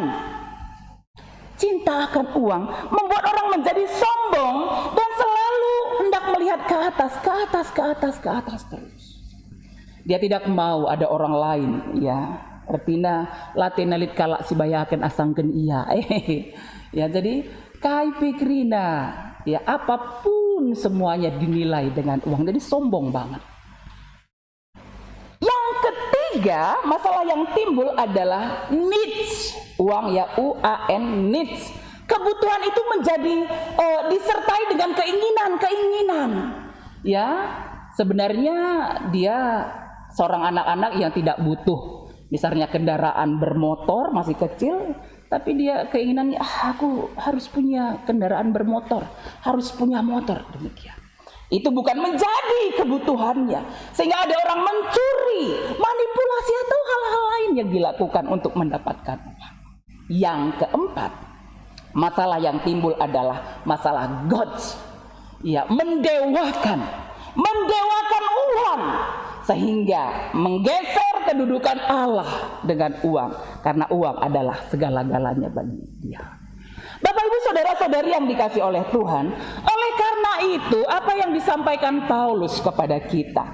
Speaker 8: Cinta akan uang membuat orang menjadi sombong dan selalu hendak melihat ke atas terus. Dia tidak mau ada orang lain, ya. Artinya latenalit kalak sibayaken asangken iya. Ya, jadi kai pikrina, ya, apapun semuanya dinilai dengan uang. Jadi sombong banget. Yang ketiga, masalah yang timbul adalah needs. Uang, ya, UAN, needs. Kebutuhan itu menjadi disertai dengan keinginan. Ya, sebenarnya dia seorang anak-anak yang tidak butuh misalnya kendaraan bermotor, masih kecil, tapi dia keinginannya, aku harus punya kendaraan bermotor, harus punya motor, demikian. Itu bukan menjadi kebutuhannya, sehingga ada orang mencuri, manipulasi atau hal-hal lain yang dilakukan untuk mendapatkan uang. Yang keempat, masalah yang timbul adalah masalah gods, ya, mendewakan uang, sehingga menggeser kedudukan Allah dengan uang, karena uang adalah segala-galanya bagi dia. Bapak Ibu saudara-saudari yang dikasih oleh Tuhan, oleh karena itu apa yang disampaikan Paulus kepada kita,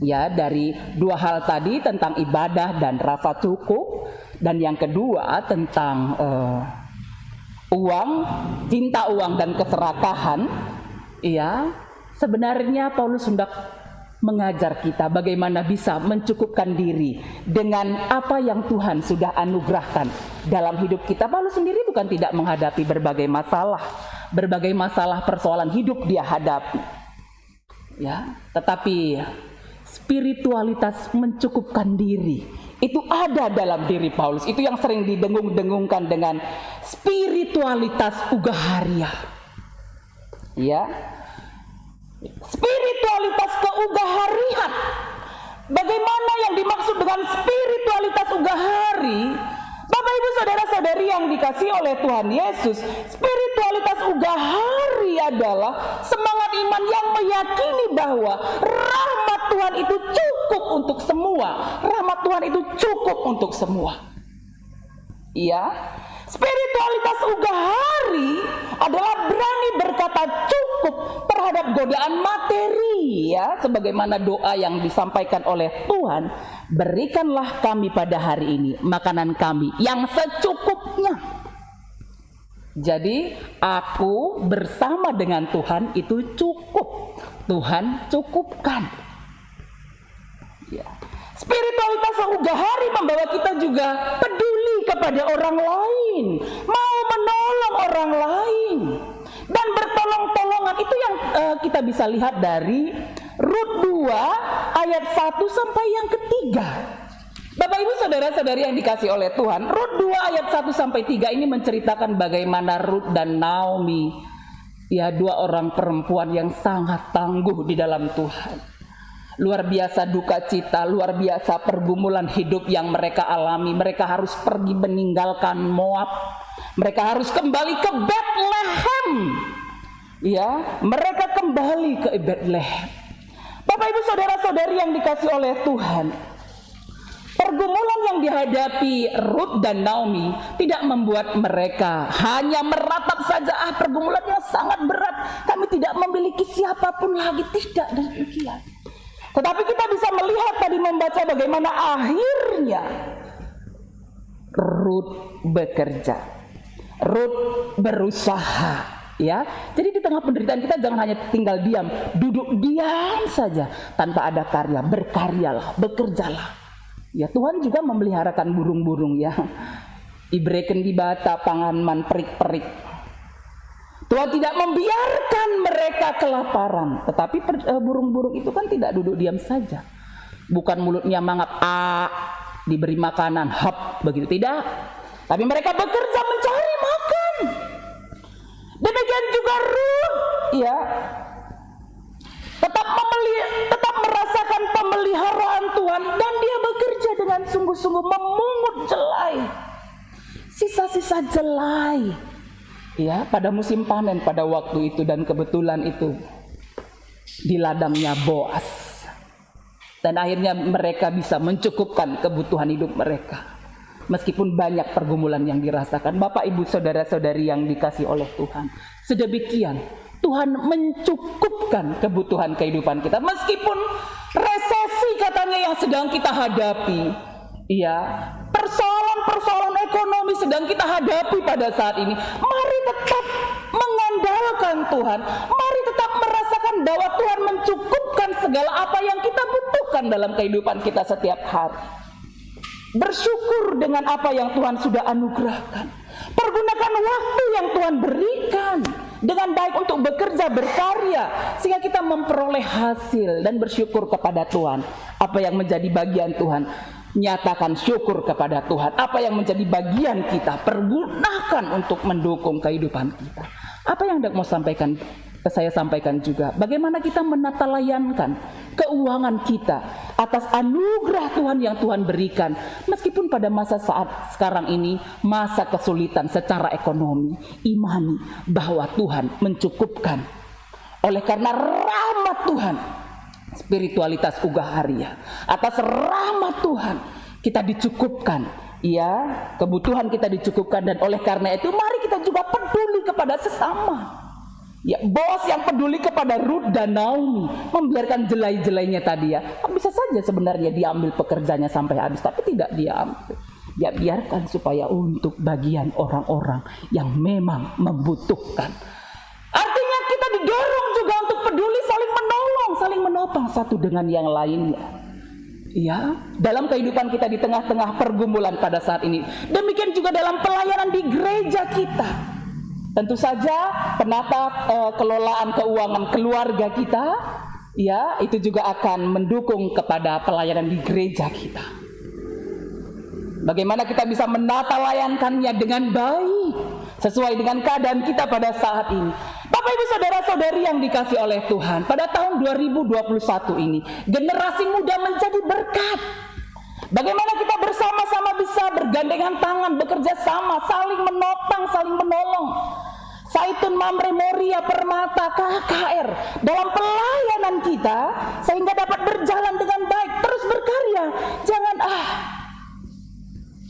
Speaker 8: ya, dari dua hal tadi tentang ibadah dan rasa cukup, dan yang kedua tentang uang, cinta uang dan keserakahan, ya, sebenarnya Paulus hendak mengajar kita bagaimana bisa mencukupkan diri dengan apa yang Tuhan sudah anugerahkan dalam hidup kita. Paulus sendiri bukan tidak menghadapi berbagai masalah persoalan hidup dia hadapi, ya, tetapi spiritualitas mencukupkan diri itu ada dalam diri Paulus. Itu yang sering didengung-dengungkan dengan spiritualitas ugaharia, ya. Spiritualitas keugaharian. Bagaimana yang dimaksud dengan spiritualitas ugahari? Bapak Ibu saudara-saudari yang dikasihi oleh Tuhan Yesus, spiritualitas ugahari adalah semangat iman yang meyakini bahwa rahmat Tuhan itu cukup untuk semua. Rahmat Tuhan itu cukup untuk semua. Iya. Spiritualitas ugahari adalah berani berkata cukup terhadap godaan materi, ya, sebagaimana doa yang disampaikan oleh Tuhan, berikanlah kami pada hari ini makanan kami yang secukupnya. Jadi aku bersama dengan Tuhan itu cukup. Tuhan cukupkan. Ya. Spiritualitas ugahari membawa kita juga peduli kepada orang lain, mau menolong orang lain, dan bertolong-tolongan. Itu yang kita bisa lihat dari Rut 2 ayat 1 sampai yang ketiga. Bapak Ibu saudara-saudari yang dikasih oleh Tuhan, Rut 2 ayat 1 sampai 3 ini menceritakan bagaimana Rut dan Naomi, ya, dua orang perempuan yang sangat tangguh di dalam Tuhan. Luar biasa duka cita, luar biasa pergumulan hidup yang mereka alami. Mereka harus pergi meninggalkan Moab. Mereka harus kembali ke Bethlehem. Ya, mereka kembali ke Bethlehem. Bapak Ibu saudara-saudari yang dikasih oleh Tuhan, pergumulan yang dihadapi Rut dan Naomi tidak membuat mereka hanya meratap saja, pergumulannya sangat berat, kami tidak memiliki siapapun lagi. Tidak demikian. Tetapi kita bisa melihat tadi, membaca bagaimana akhirnya Rut bekerja, Rut berusaha, ya. Jadi di tengah penderitaan kita jangan hanya tinggal diam, duduk diam saja tanpa ada karya. Berkaryalah, bekerjalah. Ya, Tuhan juga memeliharakan burung-burung, ya. Ibreken di bata panganman perik-perik. Tuhan tidak membiarkan mereka kelaparan, tetapi burung-burung itu kan tidak duduk diam saja. Bukan mulutnya mangap, diberi makanan, hap, begitu. Tidak. Tapi mereka bekerja mencari makan. Demikian juga Rut, ya, tetap merasakan pemeliharaan Tuhan, dan dia bekerja dengan sungguh-sungguh memungut jelai, sisa-sisa jelai, ya, pada musim panen pada waktu itu. Dan kebetulan itu di ladangnya Boas, dan akhirnya mereka bisa mencukupkan kebutuhan hidup mereka. Meskipun banyak pergumulan yang dirasakan, Bapak, Ibu, saudara-saudari yang dikasih oleh Tuhan, sedemikian Tuhan mencukupkan kebutuhan kehidupan kita. Meskipun resesi katanya yang sedang kita hadapi, ya, persoalan-persoalan ekonomi sedang kita hadapi pada saat ini, mari tetap mengandalkan Tuhan. Mari tetap merasakan bahwa Tuhan mencukupkan segala apa yang kita butuhkan dalam kehidupan kita setiap hari. Bersyukur dengan apa yang Tuhan sudah anugerahkan. Pergunakan waktu yang Tuhan berikan dengan baik untuk bekerja, berkarya, sehingga kita memperoleh hasil dan bersyukur kepada Tuhan. Apa yang menjadi bagian Tuhan, nyatakan syukur kepada Tuhan. Apa yang menjadi bagian kita, pergunakan untuk mendukung kehidupan kita. Apa yang hendak mau saya sampaikan juga, bagaimana kita menata layankan keuangan kita atas anugerah Tuhan yang Tuhan berikan. Meskipun pada masa saat sekarang ini masa kesulitan secara ekonomi, imani bahwa Tuhan mencukupkan. Oleh karena rahmat Tuhan, spiritualitas Ugaharia, atas rahmat Tuhan kita dicukupkan, ya, kebutuhan kita dicukupkan. Dan oleh karena itu mari kita juga peduli kepada sesama. Ya, Boas yang peduli kepada Rut dan Naomi, membiarkan jelai-jelainya tadi, ya, bisa saja sebenarnya diambil pekerjanya sampai habis, tapi tidak diambil. Ya, biarkan supaya untuk bagian orang-orang yang memang membutuhkan. Artinya kita didorong juga untuk peduli, saling menolong, saling menopang satu dengan yang lainnya. Ya, dalam kehidupan kita di tengah-tengah pergumulan pada saat ini. Demikian juga dalam pelayanan di gereja kita. Tentu saja penata kelolaan keuangan keluarga kita, ya, itu juga akan mendukung kepada pelayanan di gereja kita. Bagaimana kita bisa menata layankannya dengan baik sesuai dengan keadaan kita pada saat ini. Bapak, Ibu, saudara-saudari yang dikasih oleh Tuhan, pada tahun 2021 ini generasi muda menjadi berkat. Bagaimana kita bersama-sama bisa bergandengan tangan, bekerja sama, saling menopang, saling menolong. Saitun, Mamre, Moria, Permata, KKR dalam pelayanan kita sehingga dapat berjalan dengan baik, terus berkarya. Jangan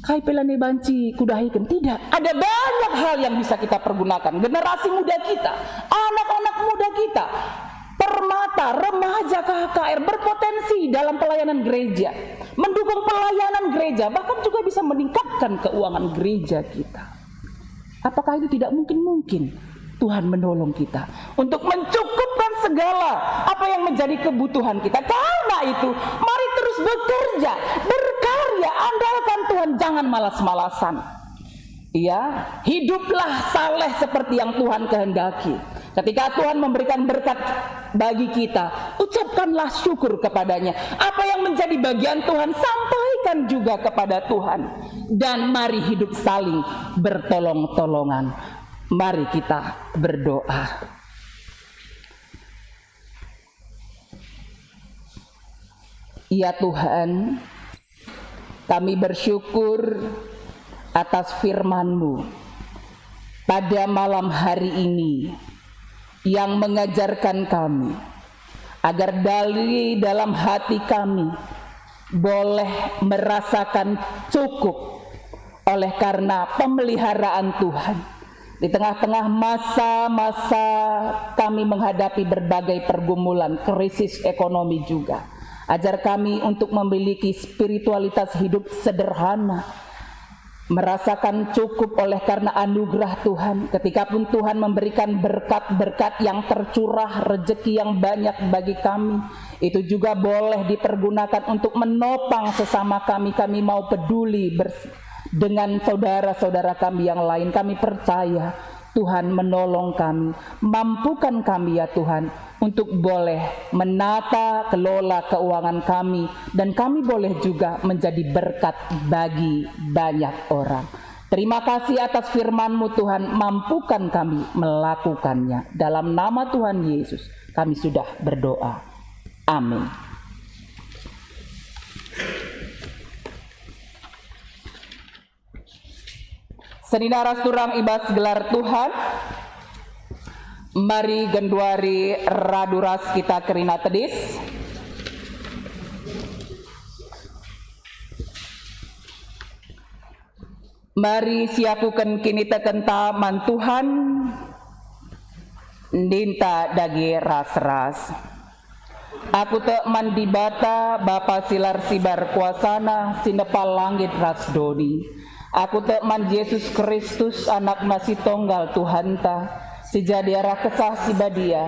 Speaker 8: kai pelane banci kudahikan, tidak. Ada banyak hal yang bisa kita pergunakan. Generasi muda kita, anak-anak muda kita, Permata, remaja KKR berpotensi dalam pelayanan gereja, mendukung pelayanan gereja, bahkan juga bisa meningkatkan keuangan gereja kita. Apakah itu tidak mungkin? Tuhan menolong kita untuk mencukupkan segala apa yang menjadi kebutuhan kita. Karena itu, mari terus bekerja, berkarya, andalkan Tuhan, jangan malas-malasan. Ya, hiduplah saleh seperti yang Tuhan kehendaki. Ketika Tuhan memberikan berkat bagi kita, ucapkanlah syukur kepadanya. Apa yang menjadi bagian Tuhan, sampaikan juga kepada Tuhan. Dan mari hidup saling bertolong-tolongan. Mari kita berdoa. Ya Tuhan, kami bersyukur atas firman-Mu pada malam hari ini yang mengajarkan kami agar dari dalam hati kami boleh merasakan cukup oleh karena pemeliharaan Tuhan. Di tengah-tengah masa-masa kami menghadapi berbagai pergumulan, krisis ekonomi juga. Ajar kami untuk memiliki spiritualitas hidup sederhana, merasakan cukup oleh karena anugerah Tuhan. Ketika pun Tuhan memberikan berkat-berkat yang tercurah, rezeki yang banyak bagi kami, itu juga boleh dipergunakan untuk menopang sesama kami. Kami mau peduli dengan saudara-saudara kami yang lain. Kami percaya Tuhan menolong kami, mampukan kami ya Tuhan untuk boleh menata kelola keuangan kami, dan kami boleh juga menjadi berkat bagi banyak orang. Terima kasih atas firman-Mu Tuhan, mampukan kami melakukannya. Dalam nama Tuhan Yesus kami sudah berdoa. Amin. Seninaras turang ibas gelar Tuhan, mari genduari raduras kita kerina tedis. Mari siakukan kini teken taman Tuhan, ninta dagi ras-ras. Aku te mandibata Bapa silar sibar kuasana sinepal langit rasdoni. Aku te man Yesus Kristus anak masih tonggal Tuhan ta. Sejadiara kesah si badia.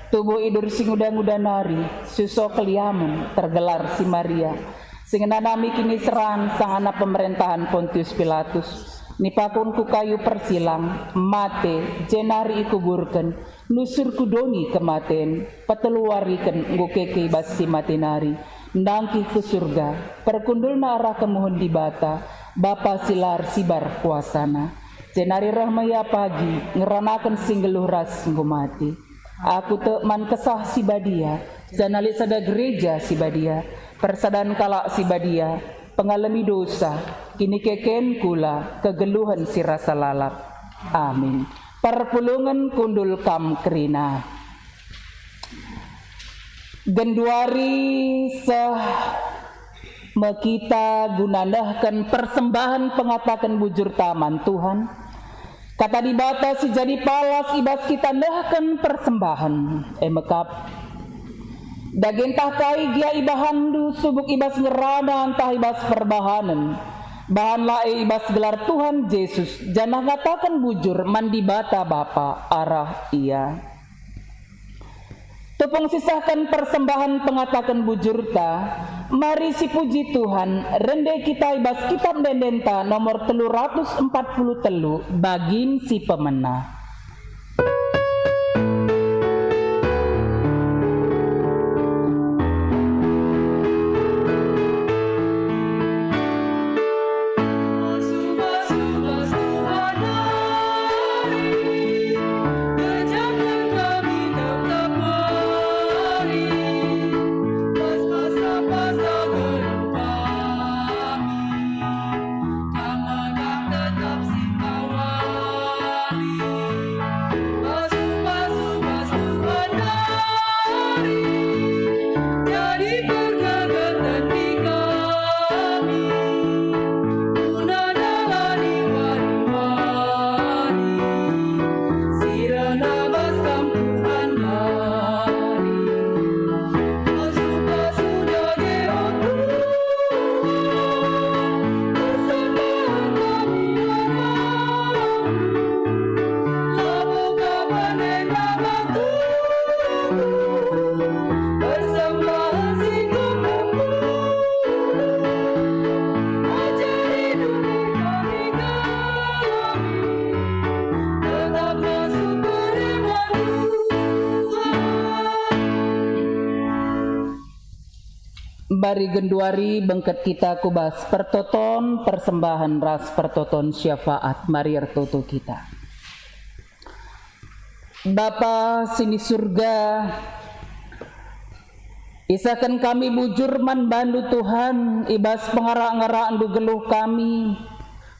Speaker 8: Tubuh idur sing udah nari. Suso keliaman tergelar si Maria. Sing nanami kini seran sang anak pemerintahan Pontius Pilatus. Nipakun ku kayu persilang, mate, jenari ikuburken, nusur kudoni kematen, peteluariken ngukeke basi matinari, nangki ke surga, perkundul na arah kemohon di bata, Bapa silar sibar kuasana, jenari rahmaya pagi, ngeranakan singgeluh ras ngumati. Aku te man kesah si badia, janali sada gereja si badia, persadan kalak si badia, pengalami dosa, kini keken kula kegeluhan si rasa lalap. Amin. Perpulungan kundul kam kerina. Genduari mekita gunandahkan persembahan pengatakan bujur taman Tuhan. Kata dibata si jadi palas ibas kita ndahkan persembahan. Mekap. Daging takai gia ibahandu subuk ibas ngerana antah ibas perbahanan. Bahan lae ibas gelar Tuhan Yesus. Janah katakan bujur mandi bata Bapa arah ia. Tepung sisahkan persembahan pengatakan bujur ta. Mari si puji Tuhan. Rende kita ibas kitab dendenta nomor 343 bagin si pemenah. Bari genduari bengket kita kubas pertoton persembahan ras pertoton syafaat marier toto kita. Bapa sini surga, isakan kami bujur man bandu Tuhan ibas pengarak-ngarak andu geluh kami,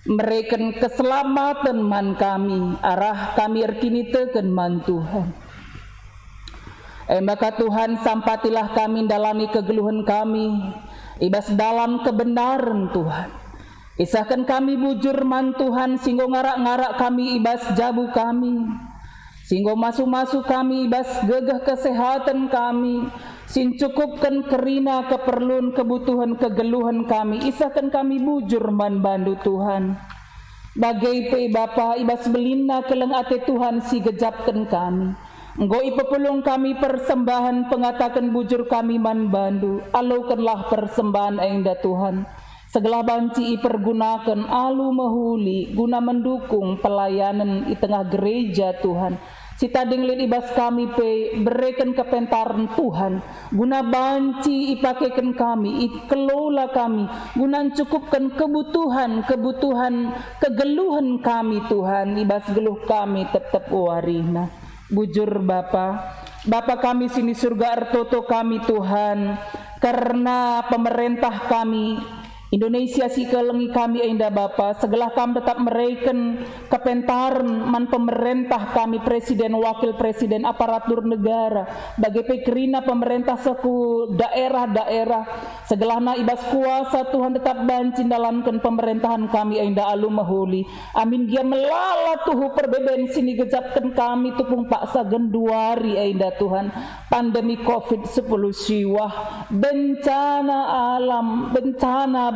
Speaker 8: mereken keselamatan man kami arah kami erkini teken man Tuhan. Maka Tuhan sampatilah kami dalami kegeluhan kami, ibas dalam kebenaran Tuhan. Isahkan kami bujur man Tuhan, singgo ngarak-ngarak kami ibas jabu kami. Singgo masu-masu kami ibas gegah kesehatan kami. Sin cukupkan kerina keperluan kebutuhan kegeluhan kami. Isahkan kami bujur man bandu Tuhan. Bagai pe Bapa ibas belina keleng ate Tuhan si gejapkan kami. Engkau ipepulung kami persembahan pengatakan bujur kami man bandu. Alaukanlah persembahan engda Tuhan. Segala banci ipergunakan alu mahuli guna mendukung pelayanan di tengah gereja Tuhan. Sita dinglit ibas kami pe berikan kepentaran Tuhan, guna banci ipakekan kami, ikelola kami, guna cukupkan kebutuhan kegeluhan kami Tuhan, ibas geluh kami tetap warina. Bujur Bapa kami sini surga ertoto kami Tuhan, karena pemerintah kami Indonesia si kelengi kami indah Bapa, segala kami tetap mereken kepentaran man pemerintah kami, presiden, wakil presiden, aparatur negara, bagi pekerina pemerintah seku daerah-daerah, segala na ibas kuasa Tuhan tetap banci dalamkan pemerintahan kami indah alu mahuli. Amin. Dia melala tuhu perbedaan sini gejapkan kami tupung paksa genduari indah Tuhan, pandemi COVID-10 siwah, bencana alam,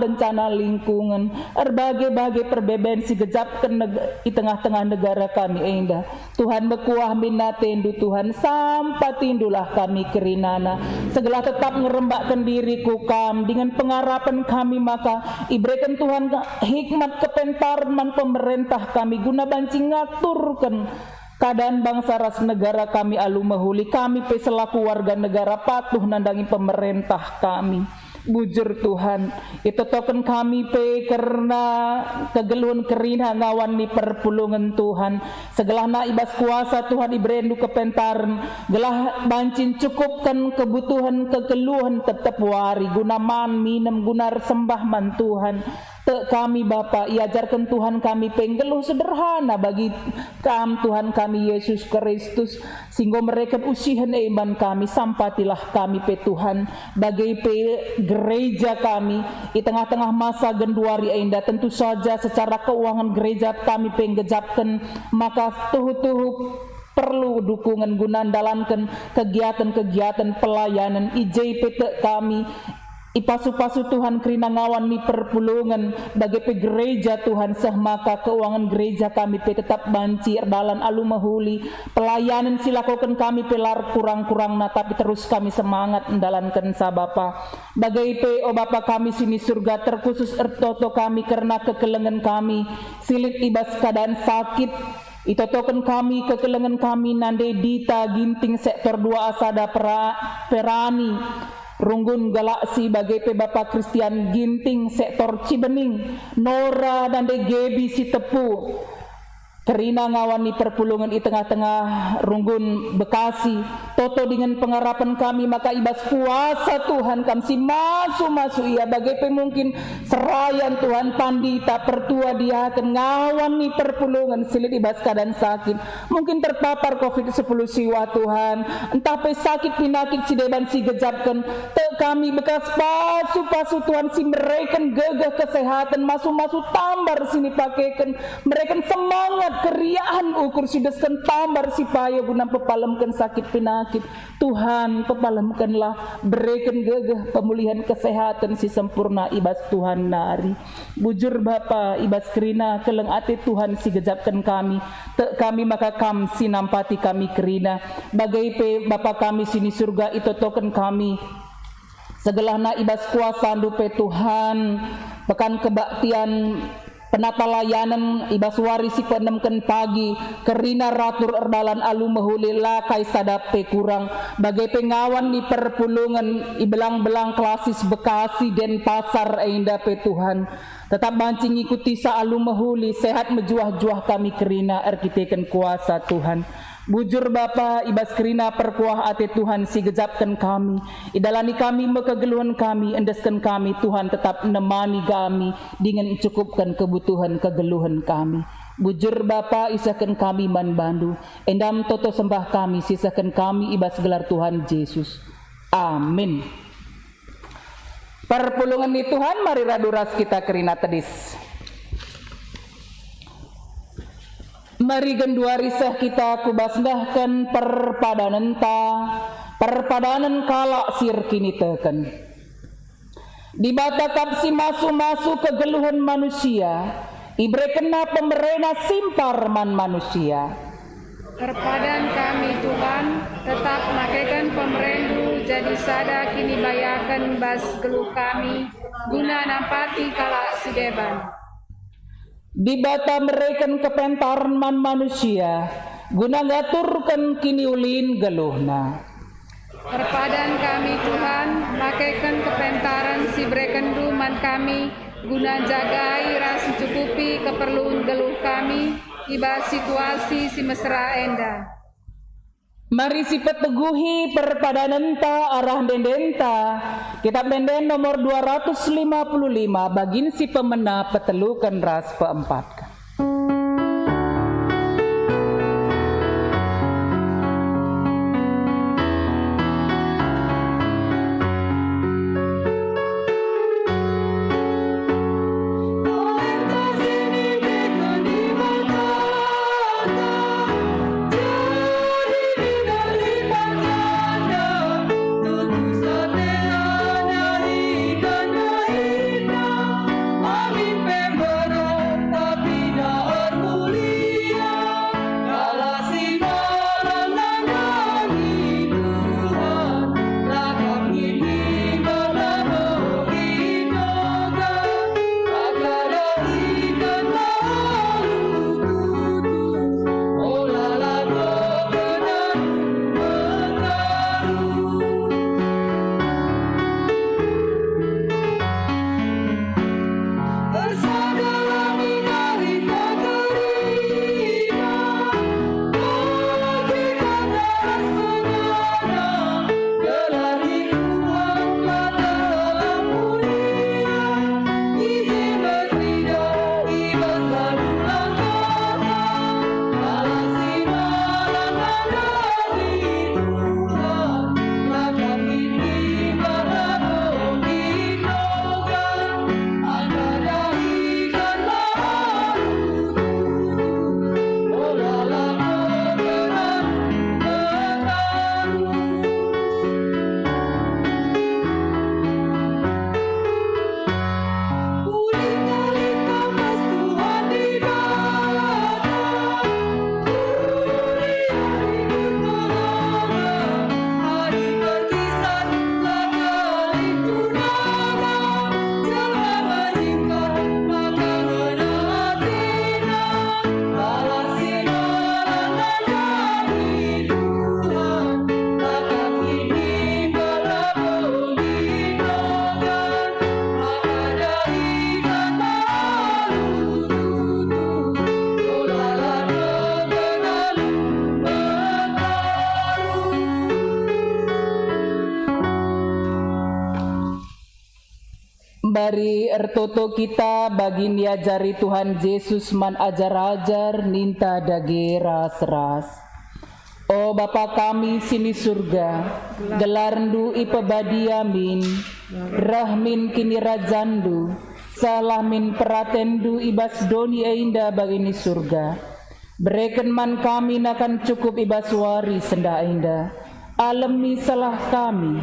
Speaker 8: bencana lingkungan, berbagai perbedaan si gejapkan di tengah-tengah negara kami indah. Tuhan bekuah minatendu Tuhan, sampai tindulah kami kerinana. Segala tetap ngerembakkan diriku kam dengan pengharapan kami, maka iberikan Tuhan hikmat kepentaran pemerintah kami guna banci ngaturkan keadaan bangsa ras negara kami alu mahuli. Kami pe selaku warga negara patuh nandangi pemerintah kami. Bujur Tuhan, itu token kami pe karena kegeluhan kerina ngawan ni perpulungan Tuhan, segala na ibas kuasa Tuhan ibrendu kepentaran, gelah bancin cukupkan kebutuhan kegeluhan tetap wari guna man minum guna sembah man Tuhan. Kami Bapa, iajarkan Tuhan kami penggeluh sederhana bagi Tuhan kami Yesus Kristus, sehingga mereka usihan iman kami, sampatilah kami pe Tuhan, bagi pe gereja kami, di tengah-tengah masa genduari indah, tentu saja secara keuangan gereja kami penggejapkan, maka tuhu-tuhu perlu dukungan guna dalamkan kegiatan-kegiatan pelayanan IJP kami, ipasu-pasu Tuhan kerina ngawan ni perpulungan bagi pe gereja Tuhan, maka keuangan gereja kami pe tetap banci dalan alu mahuli, pelayanan silakukan kami pelar kurang-kurang na, tapi terus kami semangat mendalankan sa Bapa. Bagai pe o Bapa kami sini surga, terkhusus ertoto kami karena kekelengan kami silit ibas keadaan sakit, itotokan kami kekelengan kami nande Dita Ginting sektor 2 Asada Perani, Runggun Galaksi bagi pe Bapak Christian Ginting sektor Cibening, Nora dan Gebi Sitepu, Kerina ngawani perpulungan di tengah-tengah Runggun Bekasi, Toto dengan pengharapan kami, maka ibas kuasa Tuhan kami si masuk ia bagi pe mungkin serayan Tuhan pandita pertua dia akan ngawani perpulungan silit ibas keadaan sakit, mungkin terpapar COVID-10 siwa Tuhan, entah pe sakit pinakit si deban si gejapkan kami bekas pasu Tuhan si mereka gagah kesehatan masuk tambar sini pakaikan mereka semangat keriaan ukur sidaskan tambar si paya guna pepalemkan sakit pinakit Tuhan, pepalemkanlah berikan gagah pemulihan kesehatan si sempurna ibas Tuhan nari. Bujur Bapa ibas kerina keleng ati Tuhan si gejapkan kami kami maka kam si nampati kami kerina bagai pe Bapa kami sini surga itu token kami segala na ibas kuasa dupe Tuhan pekan kebaktian penata layanan ibas warisi penemken pagi kerina ratur erdalan alu mahuli lakai sadape kurang bagai pengawan di perpulungan ibelang-belang klasis Bekasi dan pasar indah pe Tuhan tetap mancing ikuti sa alu mahuli sehat mejuah-juah kami kerina erkiteken kuasa Tuhan. Bujur Bapa ibas kerina perkuah ati Tuhan si gejapkan kami idalani kami mekegeluhan kami endeskan kami Tuhan tetap nemani kami dengan cukupkan kebutuhan kegeluhan kami. Bujur Bapa isakan kami man bandu endam toto sembah kami sisakan kami ibas gelar Tuhan Yesus. Amin. Perpulungan di Tuhan mari raduras kita kerina tedis. Mari genduari sah kita kubasndahkan perpadanan kalak sir kini teken. Dibatakap si masu kegeluhan manusia, ibrekena pemerena simpar man manusia.
Speaker 2: Perpadan kami Tuhan, tetap makaikan pemerendu jadi sada kini bayakan bas geluh kami, guna nampati kalak sideban.
Speaker 8: Dibata mereka kepentaran man manusia, guna ngaturkan kini ulin geluhna.
Speaker 2: Perpadan kami Tuhan, makaikan kepentaran si brekendu man kami, guna jagai ras cukupi keperluan geluh kami, iba situasi si mesra enda.
Speaker 8: Mari si peteguhi perpadanenta arah dendenta. Kitab Denden nomor 255 bagin si pemena petelukan ras keempat. Bari ertoto kita bagi niajari Tuhan Yesus man ajar-ajar ninta dage ras-ras. O Bapa kami sini surga, gelarndu ipebadiamin, rahmin kini rajandu, salamin peratendu ibas doni einda bagini surga. Bereken man kami nakan cukup ibas wari senda einda, alemi salah kami,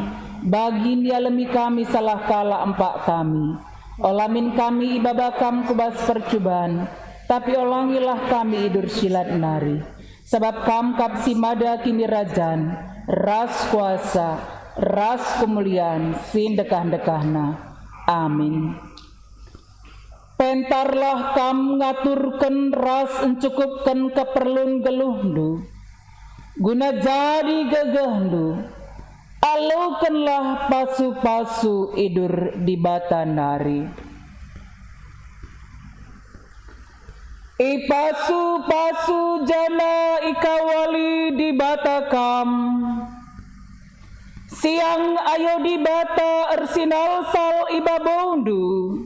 Speaker 8: bagini alemi kami salah kala empak kami. Olamin kami ibabakam kubas percubaan, tapi olangilah kami idur silat nari. Sebab kam kapsi mada kini rajan, ras kuasa, ras kemuliaan, sin dekah-dekahna. Amin. Pentarlah kam ngaturkan ras encukupkan keperluan geluhndu, guna jadi gegehndu, alukanlah pasu-pasu idur di bata nari. Ipasu-pasu jana ikawali di bata kam, siang ayo di bata ersinal sal ibabondu,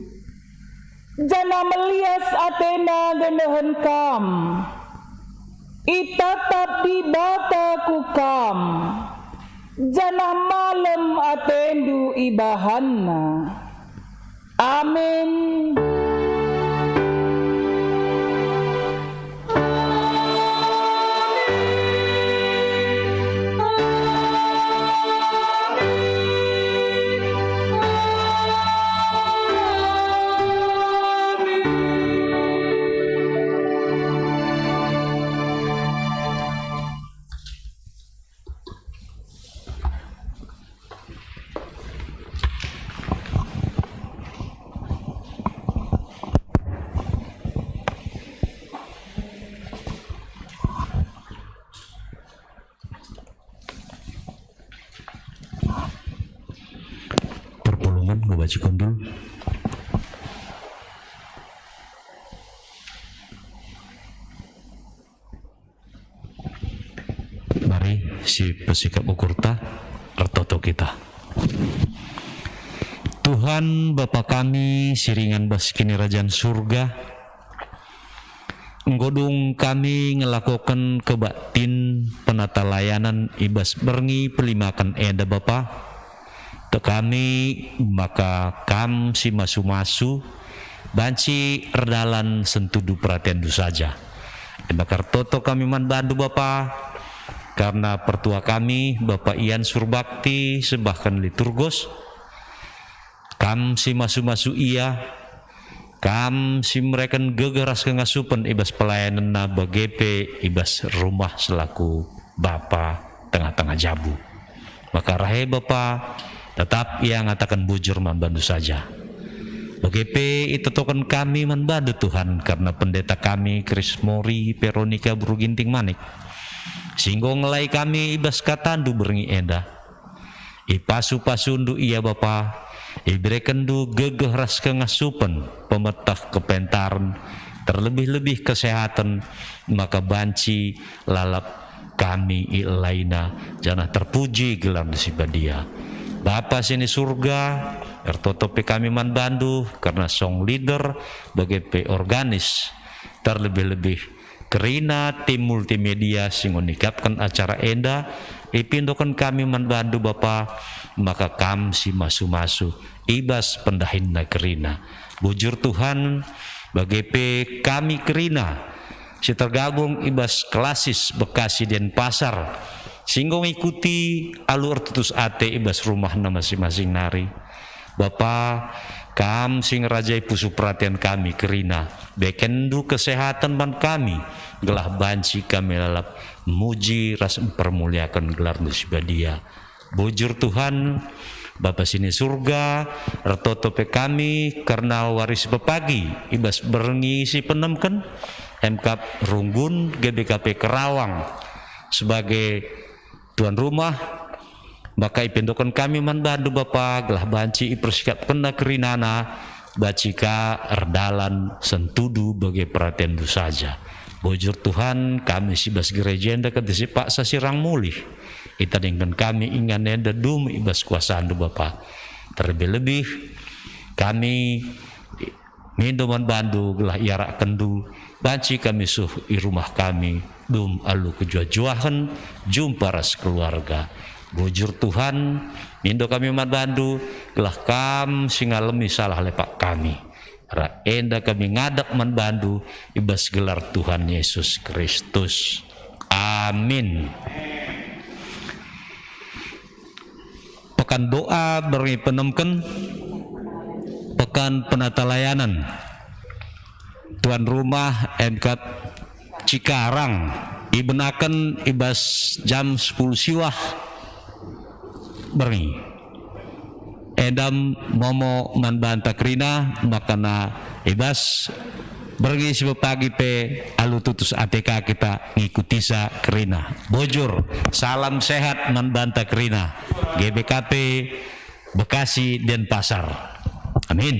Speaker 8: jana melias Athena genehen kam, itatap di bata kukam, jana malam Athendu ibahanna. Amin.
Speaker 9: baju kondul. Mari si pesikap ukurta ertoto kita. Tuhan Bapa kami siringan baskini Rajaan Surga, nggodung kami ngelakukan kebaktin penata layanan ibas berngi pelimakan eda Bapa te kami maka kam si masu-masu banci erdalan sentudu perhatian du saja bakar toto kami manbandu Bapa karena pertua kami Bapak Ian Surbakti sebahkan liturgos kam si masu-masu iya kam si mereka gegeras kengasupan ibas pelayanan na BGP ibas rumah selaku Bapa tengah-tengah jabu maka rahe Bapa tetap ia ngatakan bujur membantu saja BGP itu token kami membantu Tuhan karena pendeta kami Kris Mori Veronica Bruginting Manik singgo ngelai kami ibas katandu berngi enda ipasu-pasundu iya Bapa ibrekendu gegeh ras kengasupan pemetah kepentaran terlebih-lebih kesehatan maka banci lalap kami ilaina janah terpuji gelar disibadia Bapa sini surga ertotopi kami manbandu karena song leader BGP organis terlebih-lebih kerina tim multimedia sing unikapkan acara enda ipindokan kami manbandu Bapa maka kam si masu-masu ibas pendahin na kerina bujur Tuhan BGP kami kerina si tergabung ibas klasis Bekasi Denpasar singgung ikuti alur tutus ate ibas rumah na masing-masing nari Bapa kam sing rajai pusu perhatian kami kerina bekendu kesehatan man kami gelah banci kami lalap muji ras mempermuliakan gelar nusibadia bujur Tuhan Bapa sini surga ertotope kami karena waris bepagi ibas berengi si penemken MK Runggun GBKP Kerawang sebagai tuan rumah maka ipindokan kami manbandu Bapa gelah banci ipersikap kena kerinana bacika erdalan sentudu bagai perhatian du saja bujur Tuhan kami si bas gereja enda kedisi Pak Sasirang mulih kita dengan kami ingan enda dum ibas kuasaan du Bapa terlebih-lebih kami mindoman bandu gelah iarak kendu banci kami suh i rumah kami dum alu kejua-juahan jumpa ras keluarga bujur Tuhan mindo kami manbandu gelah kam singalemi salah lepak kami ra enda kami ngadak manbandu ibas gelar Tuhan Yesus Kristus amin. Pekan doa beri penemken pekan penata layanan tuan rumah MK Cikarang ibenaken ibas jam 10 siwah beri edam momo manbanta krina makana ibas beri si pagi pe alu tutus ATK kita ngikuti sa krina bojur salam sehat manbanta krina GBKP Bekasi Denpasar amin.